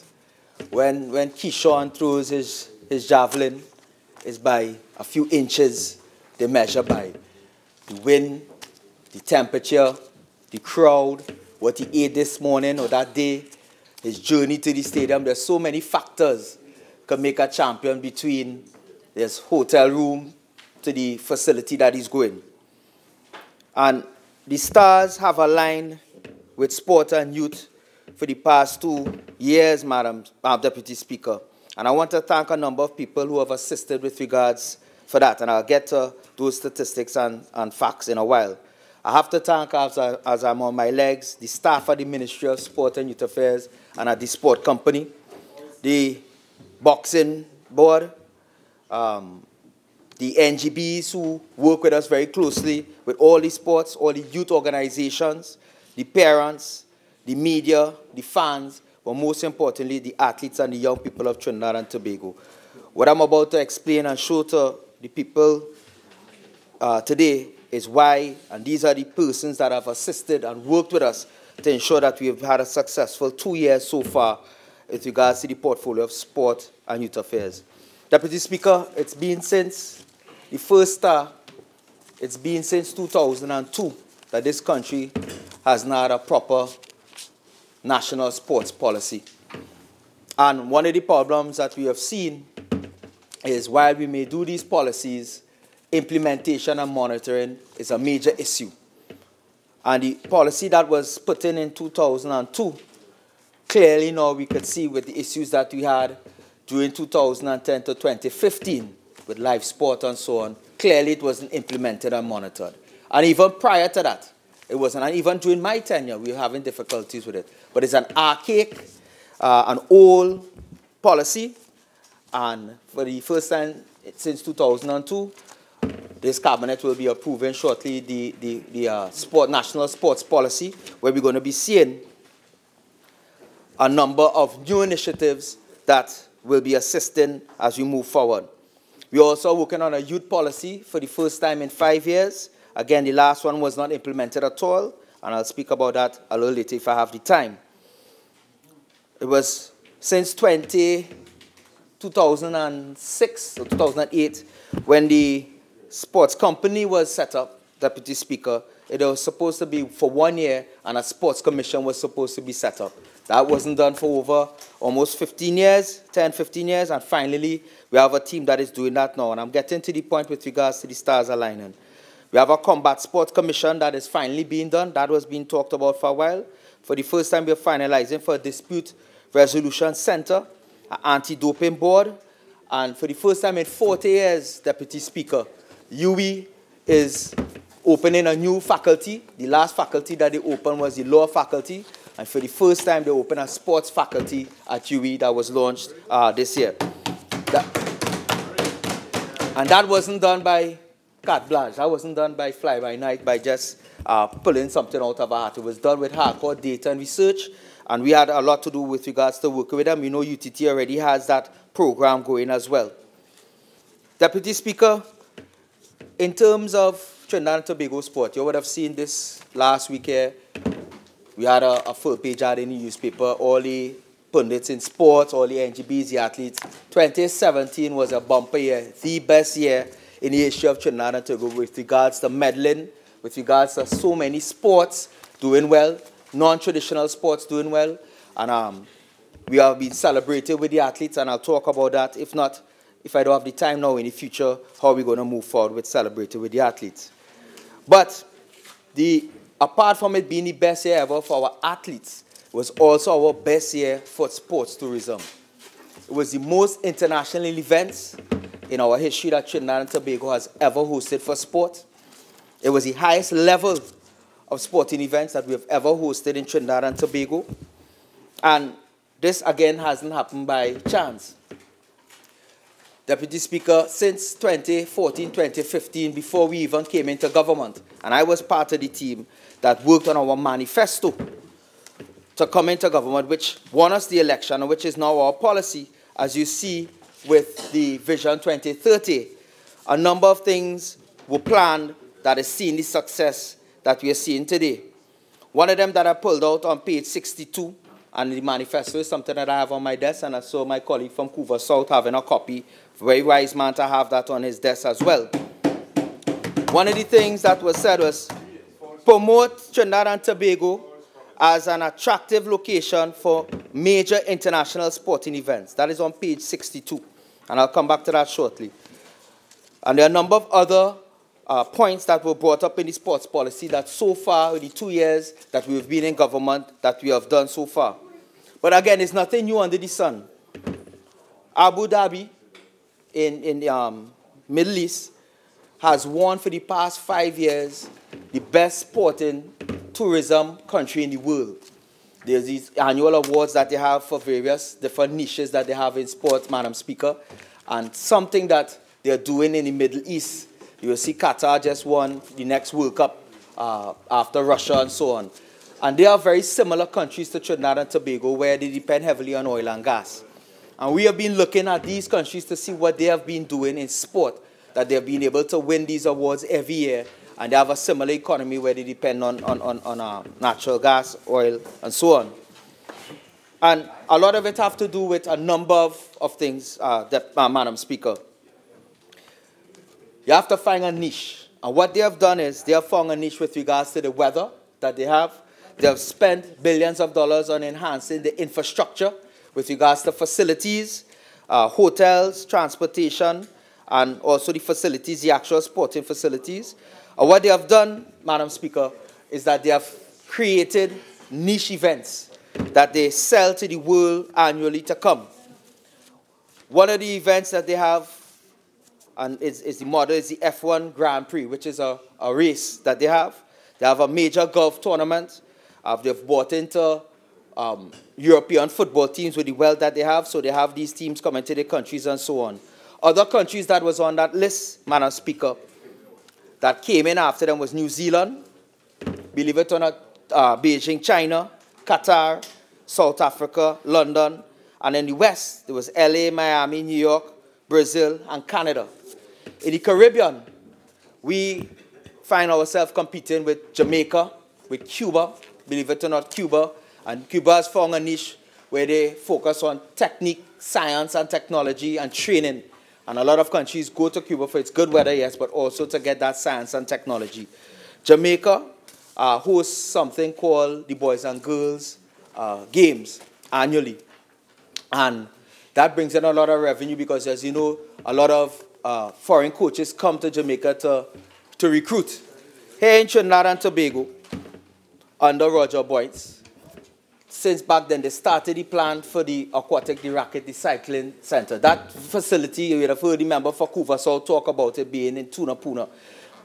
When Keyshawn throws his javelin, it's by a few inches they measure by. The wind, the temperature, the crowd, what he ate this morning or that day, his journey to the stadium. There's so many factors can make a champion between his hotel room to the facility that he's going. And the stars have aligned with sport and youth for the past 2 years, Madam Deputy Speaker. And I want to thank a number of people who have assisted with regards for that. And I'll get to those statistics and facts in a while. I have to thank, as I'm on my legs, the staff at the Ministry of Sport and Youth Affairs and at the Sport Company, the Boxing Board, the NGBs who work with us very closely with all the sports, all the youth organizations, the parents, the media, the fans, but most importantly, the athletes and the young people of Trinidad and Tobago. What I'm about to explain and show to the people today is why, and these are the persons that have assisted and worked with us to ensure that we have had a successful 2 years so far with regards to the portfolio of sport and youth affairs. Deputy Speaker, it's been since the first star it's been since 2002 that this country has not had a proper national sports policy. And one of the problems that we have seen is while we may do these policies, implementation and monitoring is a major issue. And the policy that was put in 2002, clearly now we could see with the issues that we had during 2010 to 2015 with live sport and so on, clearly it wasn't implemented and monitored. And even prior to that, it wasn't. And even during my tenure, we were having difficulties with it. But it's an archaic, an old policy. And for the first time since 2002, this cabinet will be approving shortly the national sports policy, where we're going to be seeing a number of new initiatives that will be assisting as we move forward. We're also working on a youth policy for the first time in 5 years. Again, the last one was not implemented at all, and I'll speak about that a little later if I have the time. It was since 2006 or 2008 when the sports company was set up, Deputy Speaker. It was supposed to be for 1 year, and a sports commission was supposed to be set up. That wasn't done for over almost 15 years, 10, 15 years, and finally we have a team that is doing that now. And I'm getting to the point with regards to the stars aligning. We have a combat sports commission that is finally being done. That was being talked about for a while. For the first time, we're finalizing for a dispute resolution center, an anti-doping board, and for the first time in 40 years, Deputy Speaker, UWI is opening a new faculty. The last faculty that they opened was the law faculty, and for the first time, they opened a sports faculty at UWI that was launched this year. And that wasn't done by carte blanche. That wasn't done by fly-by-night, by just pulling something out of our hat. It was done with hardcore data and research, and we had a lot to do with regards to working with them. We know UTT already has that program going as well. Deputy Speaker, in terms of Trinidad and Tobago sport, you would have seen this last week here. We had a full page ad in the newspaper, all the pundits in sports, all the NGBs, the athletes. 2017 was a bumper year, the best year in the history of Trinidad and Tobago with regards to medaling, with regards to so many sports doing well, non-traditional sports doing well. And we have been celebrated with the athletes, and I'll talk about that, if not, if I don't have the time now in the future, how we're going to move forward with celebrating with the athletes. But apart from it being the best year ever for our athletes, it was also our best year for sports tourism. It was the most international events in our history that Trinidad and Tobago has ever hosted for sport. It was the highest level of sporting events that we have ever hosted in Trinidad and Tobago. And this, again, hasn't happened by chance. Deputy Speaker, since 2014, 2015, before we even came into government, and I was part of the team that worked on our manifesto to come into government, which won us the election, and which is now our policy, as you see with the Vision 2030. A number of things were planned that is seeing the success that we are seeing today. One of them that I pulled out on page 62, and the manifesto is something that I have on my desk, and I saw my colleague from Couva South having a copy. Very wise man to have that on his desk as well. One of the things that was said was promote Trinidad and Tobago as an attractive location for major international sporting events. That is on page 62, and I'll come back to that shortly. And there are a number of other points that were brought up in the sports policy that so far, in the 2 years that we've been in government, that we have done so far. But again, it's nothing new under the sun. Abu Dhabi in the Middle East has won for the past 5 years the best sporting tourism country in the world. There's these annual awards that they have for various different niches that they have in sports, Madam Speaker, and something that they're doing in the Middle East. You will see Qatar just won the next World Cup after Russia and so on. And they are very similar countries to Trinidad and Tobago, where they depend heavily on oil and gas. And we have been looking at these countries to see what they have been doing in sport, that they have been able to win these awards every year, and they have a similar economy where they depend on natural gas, oil, and so on. And a lot of it have to do with a number of things, Madam Speaker. You have to find a niche. And what they have done is they have found a niche with regards to the weather that they have. They have spent billions of dollars on enhancing the infrastructure with regards to facilities, hotels, transportation, and also the facilities, the actual sporting facilities. And what they have done, Madam Speaker, is that they have created niche events that they sell to the world annually to come. One of the events that they have, and is the model, is the F1 Grand Prix, which is a race that they have. They have a major golf tournament. They've bought into European football teams with the wealth that they have, so they have these teams coming to their countries and so on. Other countries that was on that list, Madam Speaker, that came in after them was New Zealand, believe it or not, Beijing, China, Qatar, South Africa, London, and in the West, there was LA, Miami, New York, Brazil, and Canada. In the Caribbean, we find ourselves competing with Jamaica, with Cuba, believe it or not, Cuba. And Cuba has found a niche where they focus on technique, science, and technology, and training. And a lot of countries go to Cuba for its good weather, yes, but also to get that science and technology. Jamaica hosts something called the Boys and Girls Games annually. And that brings in a lot of revenue because, as you know, a lot of foreign coaches come to Jamaica to recruit. Here in Trinidad and Tobago, under Roger Boyce, since back then, they started the plan for the aquatic, the racket, the cycling center. That facility, you would have heard the member for Couva so talk about it being in Tuna Puna.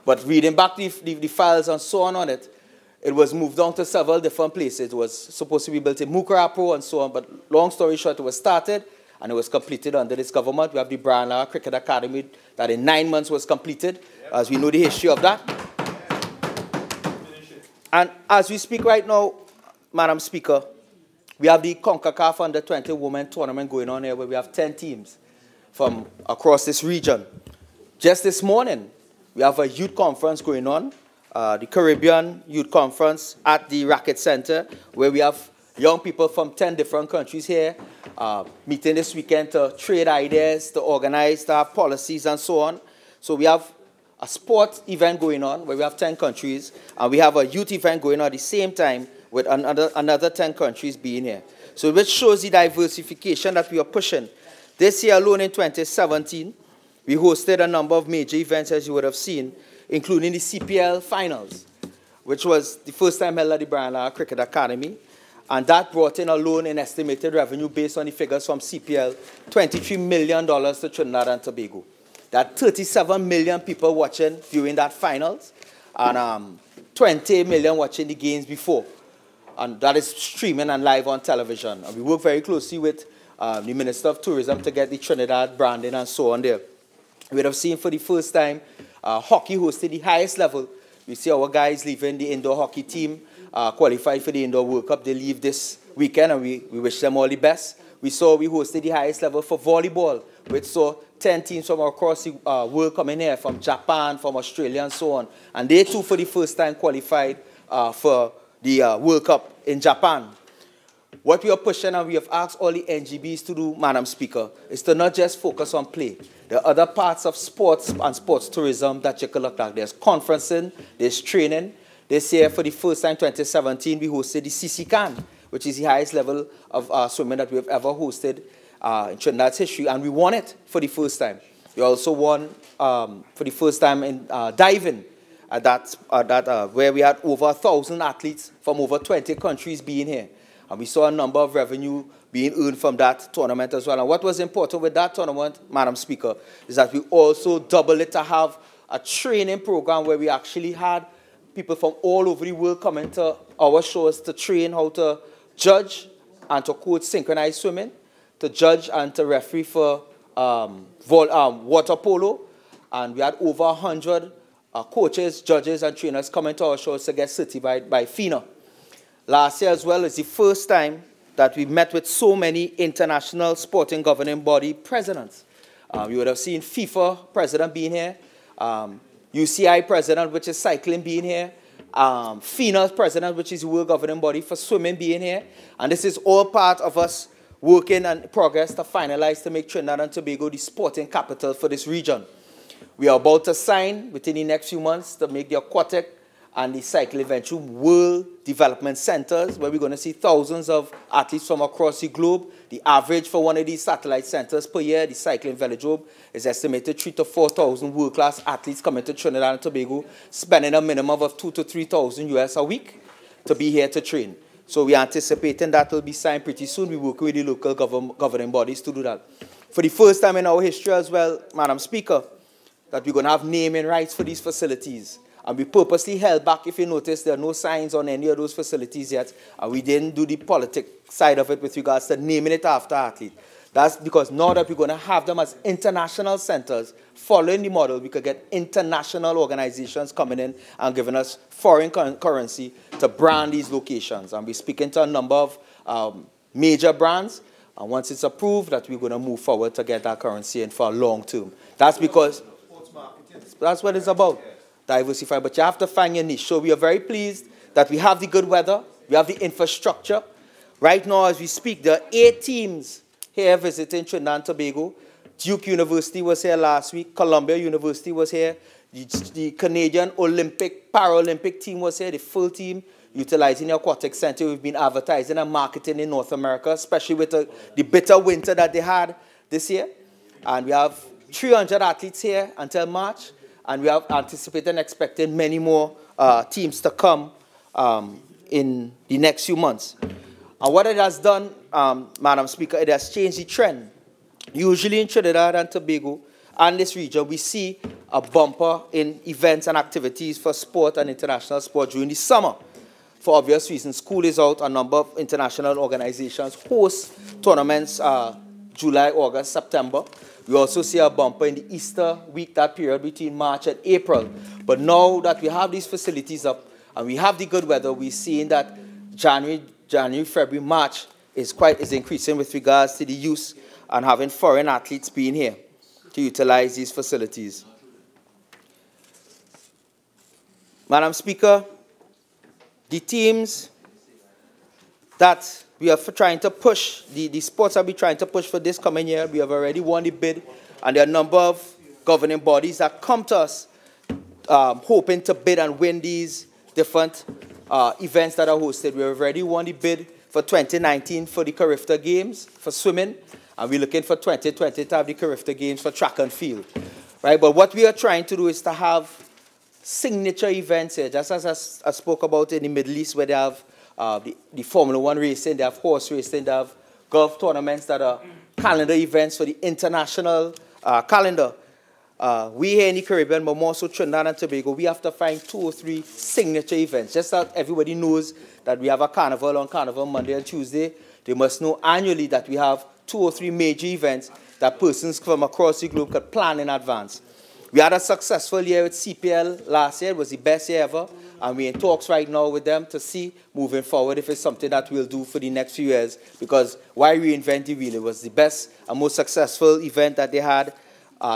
But reading back the files and so on it, it was moved on to several different places. It was supposed to be built in Mucurapo and so on, but long story short, it was started and it was completed under this government. We have the Brian Lara Cricket Academy that in 9 months was completed, as we know the history of that. And as we speak right now, Madam Speaker, we have the CONCACAF Under-20 Women Tournament going on here where we have 10 teams from across this region. Just this morning, we have a youth conference going on, the Caribbean Youth Conference at the Racket Center, where we have young people from 10 different countries here meeting this weekend to trade ideas, to organize, to have policies and so on. So we have a sport event going on where we have 10 countries, and we have a youth event going on at the same time with another 10 countries being here. So which shows the diversification that we are pushing. This year alone in 2017, we hosted a number of major events, as you would have seen, including the CPL finals, which was the first time held at the Brian Lara Cricket Academy. And that brought in alone an estimated revenue based on the figures from CPL, $23 million to Trinidad and Tobago. That 37 million people watching viewing that finals, and 20 million watching the games before. And that is streaming and live on television. And we work very closely with the Minister of Tourism to get the Trinidad branding and so on there. We would have seen for the first time hockey hosted the highest level. We see our guys leaving the indoor hockey team, qualified for the Indoor World Cup. They leave this weekend, and we wish them all the best. We hosted the highest level for volleyball, which saw 10 teams from across the world coming here, from Japan, from Australia, and so on. And they too, for the first time, qualified for the World Cup in Japan. What we are pushing, and we have asked all the NGBs to do, Madam Speaker, is to not just focus on play. There are other parts of sports and sports tourism that you can look at. There's conferencing, there's training. This year, for the first time, 2017, we hosted the CC Can, which is the highest level of swimming that we have ever hosted in Trinidad's history, and we won it for the first time. We also won for the first time in diving, where we had over 1,000 athletes from over 20 countries being here. And we saw a number of revenue being earned from that tournament as well. And what was important with that tournament, Madam Speaker, is that we also doubled it to have a training program where we actually had people from all over the world coming to our shows to train how to judge and to coach synchronized swimming, to judge and to referee for water polo. And we had over 100 coaches, judges, and trainers coming to our shows to get certified by FINA. Last year as well is the first time that we met with so many international sporting governing body presidents. You would have seen FIFA president being here, UCI president, which is cycling, being here, FINA president, which is the world governing body for swimming, being here. And this is all part of us working in progress to finalize to make Trinidad and Tobago the sporting capital for this region. We are about to sign within the next few months to make the aquatic and the cycling venture world development centers, where we're going to see thousands of athletes from across the globe. The average for one of these satellite centers per year, the cycling velodrome, is estimated 3,000 to 4,000 world-class athletes coming to Trinidad and Tobago, spending a minimum of 2,000 to 3,000 US a week to be here to train. So we're anticipating that will be signed pretty soon. We're working with the local governing bodies to do that. For the first time in our history as well, Madam Speaker, that we're going to have naming rights for these facilities. And we purposely held back, if you notice, there are no signs on any of those facilities yet. And we didn't do the politics side of it with regards to naming it after athlete. That's because now that we're going to have them as international centers, following the model, we could get international organizations coming in and giving us foreign currency to brand these locations. And we're speaking to a number of major brands. And once it's approved, that we're going to move forward to get that currency in for a long term. That's because that's what it's about. Diversify, but you have to find your niche. So we are very pleased that we have the good weather, we have the infrastructure. Right now, as we speak, there are 8 teams here visiting Trinidad and Tobago. Duke University was here last week. Columbia University was here. The Canadian Olympic, Paralympic team was here, the full team, utilizing the aquatic center. We've been advertising and marketing in North America, especially with the bitter winter that they had this year. And we have 300 athletes here until March. And we are anticipating and expecting many more teams to come in the next few months. And what it has done, Madam Speaker, it has changed the trend. Usually in Trinidad and Tobago and this region, we see a bumper in events and activities for sport and international sport during the summer. For obvious reasons, school is out. A number of international organizations host tournaments July, August, September. We also see a bumper in the Easter week, that period between March and April. But now that we have these facilities up and we have the good weather, we're seeing that January, February, March is increasing with regards to the use and having foreign athletes being here to utilize these facilities. Madam Speaker, the teams that we are trying to push, the sports that we're trying to push for this coming year, we have already won the bid, and there are a number of governing bodies that come to us hoping to bid and win these different events that are hosted. We have already won the bid for 2019 for the Carifta Games for swimming, and we're looking for 2020 to have the Carifta Games for track and field. Right? But what we are trying to do is to have signature events here, just as I spoke about in the Middle East, where they have the Formula 1 racing, they have horse racing, they have golf tournaments that are calendar events for the international calendar. We here in the Caribbean, but more so Trinidad and Tobago, we have to find 2 or 3 signature events. Just that everybody knows that we have a carnival on Carnival Monday and Tuesday, they must know annually that we have 2 or 3 major events that persons from across the globe could plan in advance. We had a successful year with CPL last year. It was the best year ever. And we're in talks right now with them to see, moving forward, if it's something that we'll do for the next few years. Because why reinvent the wheel? It was the best and most successful event that they had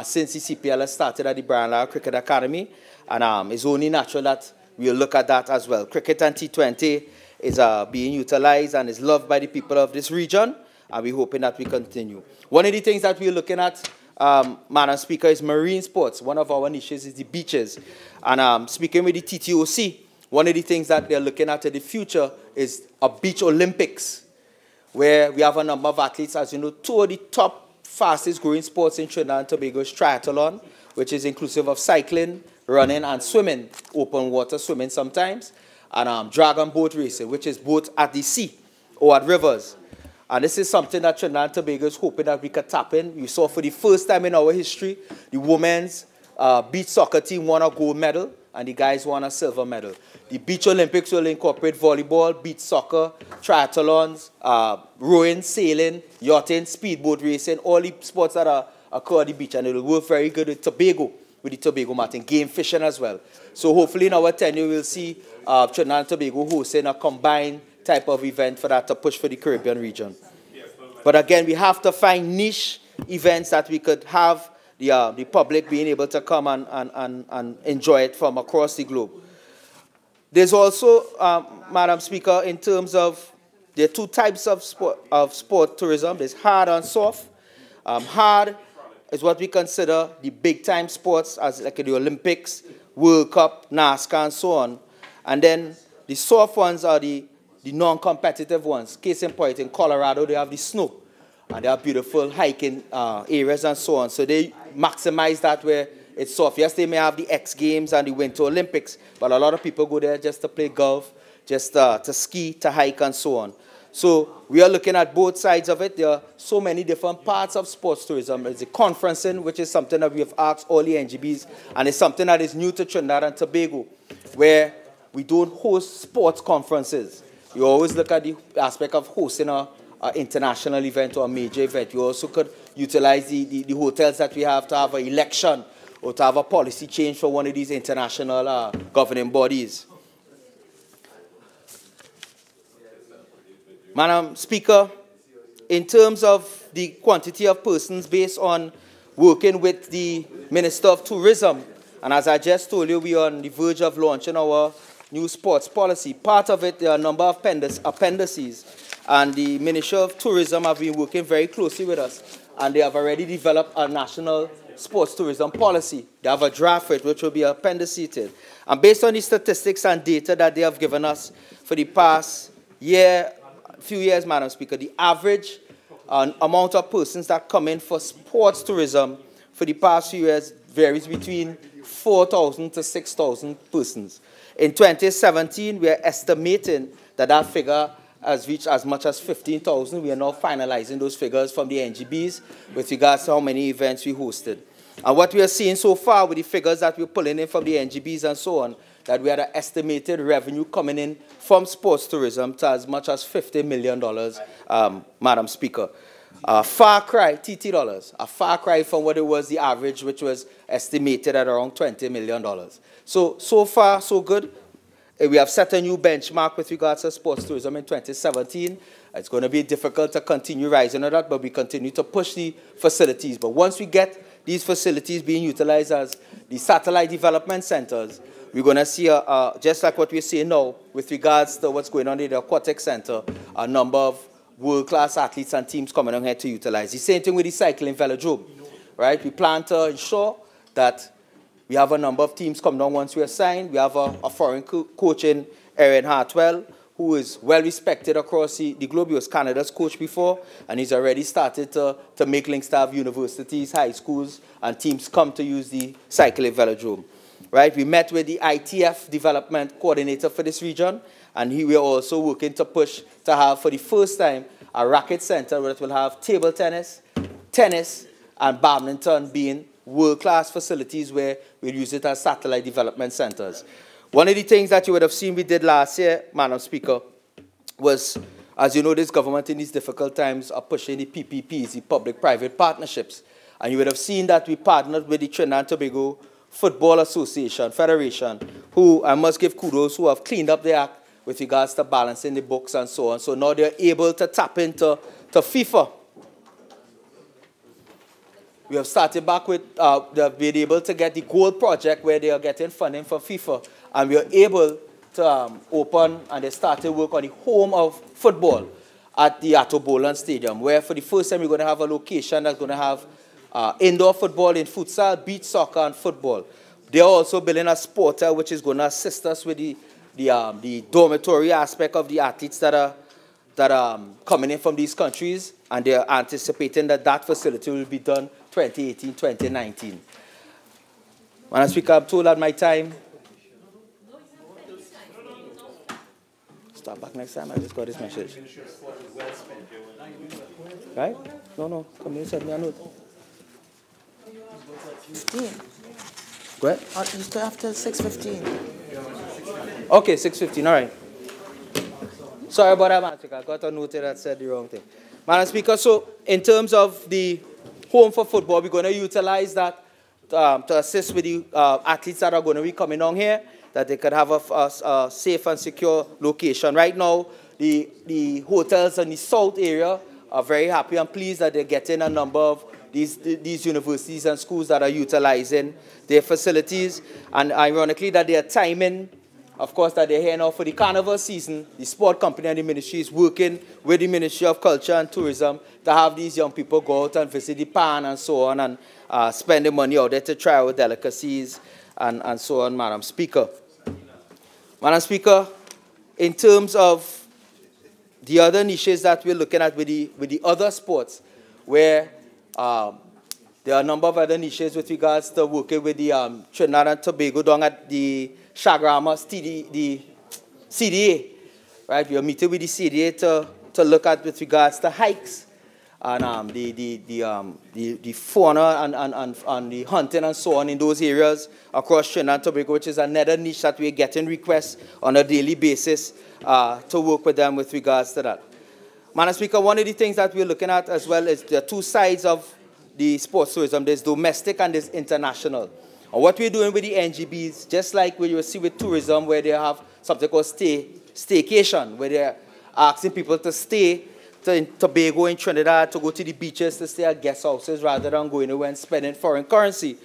since the CPL has started at the Brian Lara Cricket Academy. And it's only natural that we'll look at that as well. Cricket and T20 is being utilized and is loved by the people of this region. And we're hoping that we continue. One of the things that we're looking at, Madam Speaker, is marine sports. One of our niches is the beaches. And speaking with the TTOC, one of the things that they're looking at in the future is a beach Olympics, where we have a number of athletes. As you know, 2 of the top fastest growing sports in Trinidad and Tobago is triathlon, which is inclusive of cycling, running, and swimming, open water swimming sometimes, and dragon boat racing, which is both at the sea or at rivers. And this is something that Trinidad and Tobago is hoping that we could tap in. You saw for the first time in our history, the women's beach soccer team won a gold medal, and the guys won a silver medal. The Beach Olympics will incorporate volleyball, beach soccer, triathlons, rowing, sailing, yachting, speedboat racing, all the sports that occur at the beach, and it will work very good with Tobago, with the Tobago Martin, game fishing as well. So hopefully in our tenure, we'll see Trinidad and Tobago hosting a combined type of event for that to push for the Caribbean region. But again, we have to find niche events that we could have the public being able to come and enjoy it from across the globe. There's also, Madam Speaker, in terms of, there are 2 types of sport tourism. There's hard and soft. Hard is what we consider the big-time sports, as like the Olympics, World Cup, NASCAR, and so on. And then the soft ones are the non-competitive ones. Case in point, in Colorado, they have the snow, and they have beautiful hiking areas and so on. So they maximize that where it's soft. Yes, they may have the X Games and the Winter Olympics, but a lot of people go there just to play golf, just to ski, to hike, and so on. So we are looking at both sides of it. There are so many different parts of sports tourism. There's the conferencing, which is something that we have asked all the NGBs, and it's something that is new to Trinidad and Tobago, where we don't host sports conferences. You always look at the aspect of hosting an international event or a major event. You also could utilize the hotels that we have to have an election or to have a policy change for one of these international governing bodies. Madam Speaker, in terms of the quantity of persons based on working with the Minister of Tourism, and as I just told you, we are on the verge of launching our new sports policy. Part of it, there are a number of appendices, and the Ministry of Tourism have been working very closely with us, and they have already developed a national sports tourism policy. They have a draft for it, which will be appendicated. And based on the statistics and data that they have given us for the past few years, Madam Speaker, the average amount of persons that come in for sports tourism for the past few years varies between 4,000 to 6,000 persons. In 2017, we are estimating that that figure has reached as much as 15,000. We are now finalizing those figures from the NGBs with regards to how many events we hosted. And what we are seeing so far with the figures that we're pulling in from the NGBs and so on, that we had an estimated revenue coming in from sports tourism to as much as $50 million, Madam Speaker. Far cry, TT dollars, a far cry from what it was the average, which was estimated at around $20 million. So far, so good. We have set a new benchmark with regards to sports tourism in 2017. It's going to be difficult to continue rising on that, but we continue to push the facilities. But once we get these facilities being utilized as the satellite development centers, we're going to see, just like what we're seeing now with regards to what's going on in the aquatic center, a number of world-class athletes and teams coming on here to utilize. The same thing with the cycling velodrome, right? We plan to ensure that we have a number of teams coming on once we are signed. We have a foreign coach in Erin Hartwell, who is well-respected across the globe. He was Canada's coach before, and he's already started to make links to have universities, high schools, and teams come to use the cycling velodrome. Right? We met with the ITF development coordinator for this region, and we are also working to push to have, for the first time, a racket center where it will have table tennis, tennis, and badminton being world-class facilities where we'll use it as satellite development centers. One of the things that you would have seen we did last year, Madam Speaker, was, as you know, this government in these difficult times are pushing the PPPs, the public-private partnerships. And you would have seen that we partnered with the Trinidad and Tobago Football Association, Federation, who I must give kudos, who have cleaned up their act with regards to balancing the books and so on. So now they're able to tap into FIFA. We have started back with, they've been able to get the Gold Project where they are getting funding from FIFA. And we are able to open, and they started work on the home of football at the Atobolan Stadium, where for the first time we're going to have a location that's going to have indoor football in futsal, beach soccer, and football. They are also building a sporter which is going to assist us with the dormitory aspect of the athletes that are coming in from these countries, and they are anticipating that that facility will be done 2018, 2019. Madam Speaker, I'm told that my time. Start back next time. I just got this message. Right? No. Come here, send me a note. 15. Go ahead. You still after 6:15. Okay, 6:15. All right. Sorry about that, Madam Speaker. I got a note that said the wrong thing. Madam Speaker, so in terms of the home for football, we're going to utilize that to assist with the athletes that are going to be coming on here, that they could have a safe and secure location. Right now, the hotels in the south area are very happy and pleased that they're getting a number of these universities and schools that are utilizing their facilities. And ironically, that they are timing of course, that they're here now for the carnival season. The sport company and the ministry is working with the Ministry of Culture and Tourism to have these young people go out and visit the pan and so on and spend the money out there to try out delicacies and so on, Madam Speaker. Madam Speaker, in terms of the other niches that we're looking at with the other sports, where there are a number of other niches with regards to working with the Trinidad and Tobago down at the Chagrama, the CDA, right? We are meeting with the CDA to look at with regards to hikes and the fauna and the hunting and so on in those areas across Trinidad and Tobago, which is another niche that we're getting requests on a daily basis to work with them with regards to that. Madam Speaker, one of the things that we're looking at as well is there are two sides of the sports tourism. There's domestic and there's international. And what we're doing with the NGBs, just like what you see with tourism, where they have something called staycation, where they're asking people to stay in Tobago, in Trinidad, to go to the beaches, to stay at guest houses rather than going away and spending foreign currency.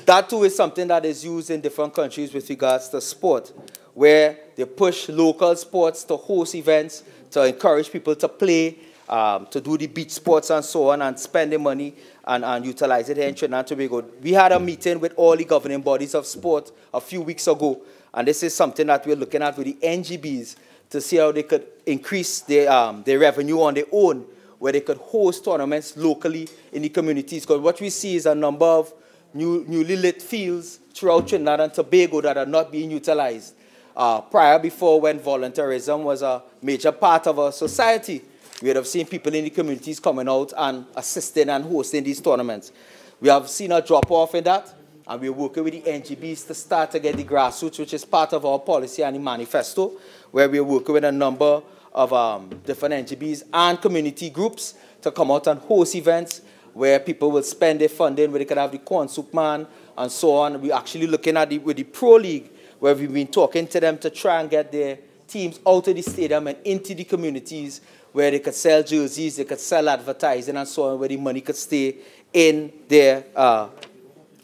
That too is something that is used in different countries with regards to sport, where they push local sports to host events, to encourage people to play, to do the beach sports and so on, and spend the money and utilize it here in Trinidad and Tobago. We had a meeting with all the governing bodies of sport a few weeks ago, and this is something that we're looking at with the NGBs to see how they could increase their revenue on their own, where they could host tournaments locally in the communities. Because what we see is a number of newly lit fields throughout Trinidad and Tobago that are not being utilized. Before, when volunteerism was a major part of our society, we would have seen people in the communities coming out and assisting and hosting these tournaments. We have seen a drop-off in that, and we're working with the NGBs to start to get the grassroots, which is part of our policy and the manifesto, where we're working with a number of different NGBs and community groups to come out and host events where people will spend their funding, where they can have the corn soup man and so on. We're actually looking at with the Pro League, where we've been talking to them to try and get their teams out of the stadium and into the communities where they could sell jerseys, they could sell advertising and so on, where the money could stay in their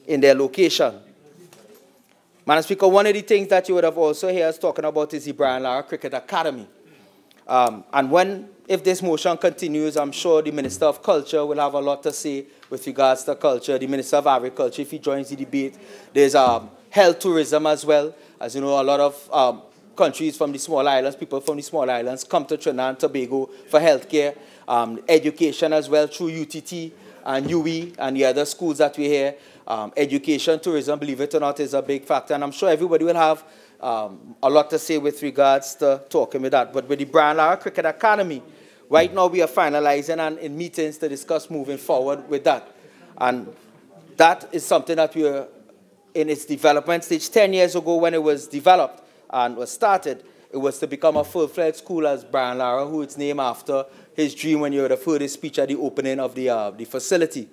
location. Madam Speaker, one of the things that you would have also heard us talking about is the Brian Lara Cricket Academy. And if this motion continues, I'm sure the Minister of Culture will have a lot to say with regards to culture. The Minister of Agriculture, if he joins the debate. There's health tourism as well. As you know, a lot of countries from the small islands, people from the small islands come to Trinidad and Tobago for healthcare, education as well through UTT and UE and the other schools that we hear. Education, tourism, believe it or not, is a big factor, and I'm sure everybody will have a lot to say with regards to talking with that. But with the Brian Lara Cricket Academy, right now we are finalizing and in meetings to discuss moving forward with that. And that is something that we are in its development stage. 10 years ago when it was developed and was started, it was to become a full-fledged school as Brian Lara, who it's named after his dream when you would have heard his speech at the opening of the facility.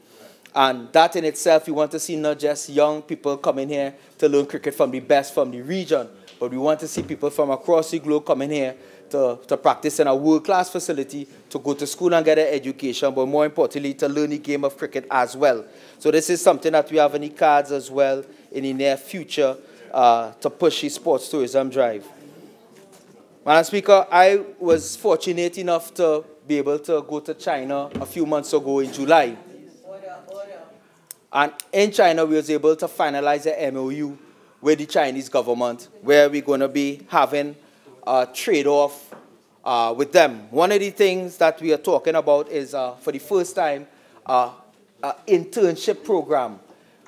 And that in itself, we want to see not just young people coming here to learn cricket from the best from the region, but we want to see people from across the globe coming here to practice in a world-class facility, to go to school and get an education, but more importantly, to learn the game of cricket as well. So this is something that we have in the cards as well in the near future to push the sports tourism drive. Madam Speaker, I was fortunate enough to be able to go to China a few months ago in July. And in China, we was able to finalize an MOU with the Chinese government, where we're going to be having a trade-off with them. One of the things that we are talking about is, for the first time, an internship program,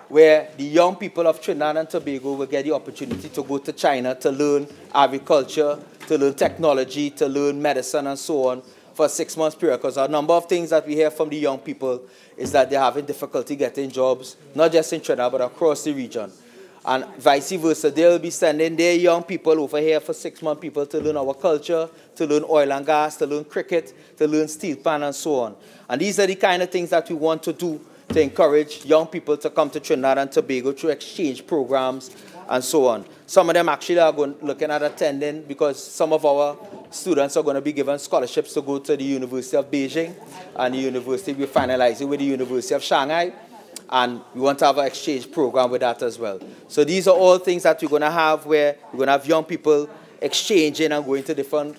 where the young people of Trinidad and Tobago will get the opportunity to go to China to learn agriculture, to learn technology, to learn medicine and so on for a 6-month period. Because a number of things that we hear from the young people is that they're having difficulty getting jobs, not just in Trinidad, but across the region. And vice versa, they'll be sending their young people over here for 6-month people to learn our culture, to learn oil and gas, to learn cricket, to learn steel pan and so on. And these are the kind of things that we want to do to encourage young people to come to Trinidad and Tobago through exchange programs and so on. Some of them actually are looking at attending, because some of our students are going to be given scholarships to go to the University of Beijing and the university we're finalizing with the University of Shanghai. And we want to have an exchange program with that as well. So these are all things that we're going to have where we're going to have young people exchanging and going to different,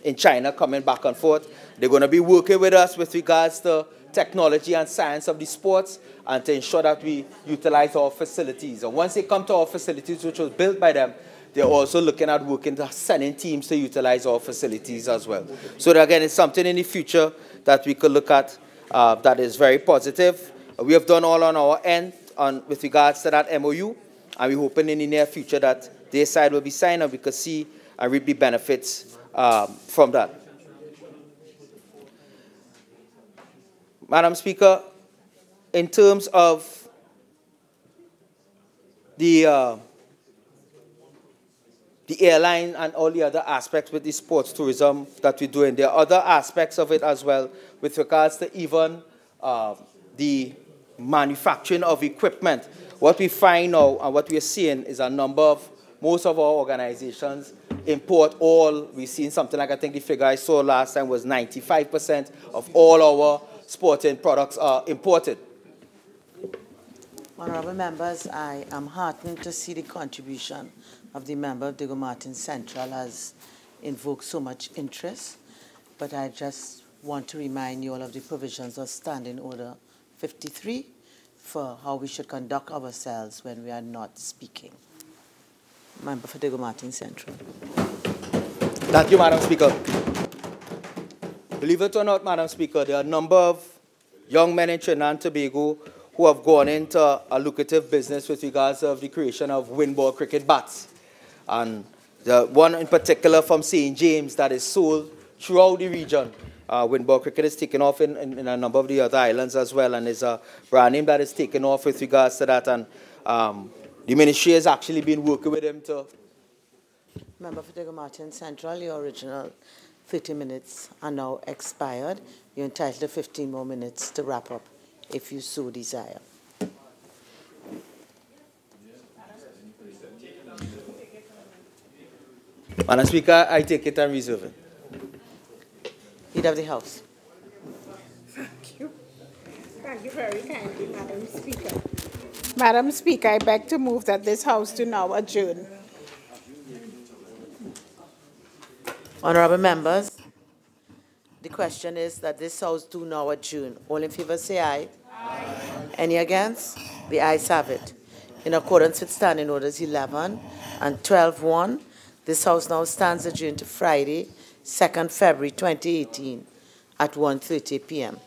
in China, coming back and forth. They're going to be working with us with regards to technology and science of the sports and to ensure that we utilize our facilities. And once they come to our facilities, which was built by them, they're also looking at sending teams to utilize our facilities as well. So that, again, it's something in the future that we could look at that is very positive. We have done all on our end with regards to that MOU, and we're hoping in the near future that their side will be signed and we could see and reap the benefits from that. Madam Speaker, in terms of the airline and all the other aspects with the sports tourism that we're doing, there are other aspects of it as well with regards to even the manufacturing of equipment. What we find now and what we're seeing is most of our organizations import all. We've seen something like, I think the figure I saw last time was 95% of all our sporting products are imported. Honourable members, I am heartened to see the contribution of the member of Diego Martin Central has invoked so much interest, but I just want to remind you all of the provisions of Standing Order 53 for how we should conduct ourselves when we are not speaking. Member for Diego Martin Central. Thank you, Madam Speaker. Believe it or not, Madam Speaker, there are a number of young men in Trinidad and Tobago who have gone into a lucrative business with regards to the creation of windball cricket bats. And the one in particular from St. James that is sold throughout the region. Windball cricket is taken off in a number of the other islands as well, and there's a brand name that is taken off with regards to that. And the ministry has actually been working with him to... Member for Diego Martin Central, your original 30 minutes are now expired. You're entitled to 15 more minutes to wrap up, if you so desire. Madam Speaker, I take it and reserve it. Leader of the House. Thank you. Thank you very kindly, Madam Speaker. Madam Speaker, I beg to move that this House do now adjourn. Honourable members, the question is that this House do now adjourn. All in favour say aye. Aye. Any against? The ayes have it. In accordance with Standing Orders 11 and 12.1, this House now stands adjourned to Friday, 2nd February 2018 at 1:30 p.m.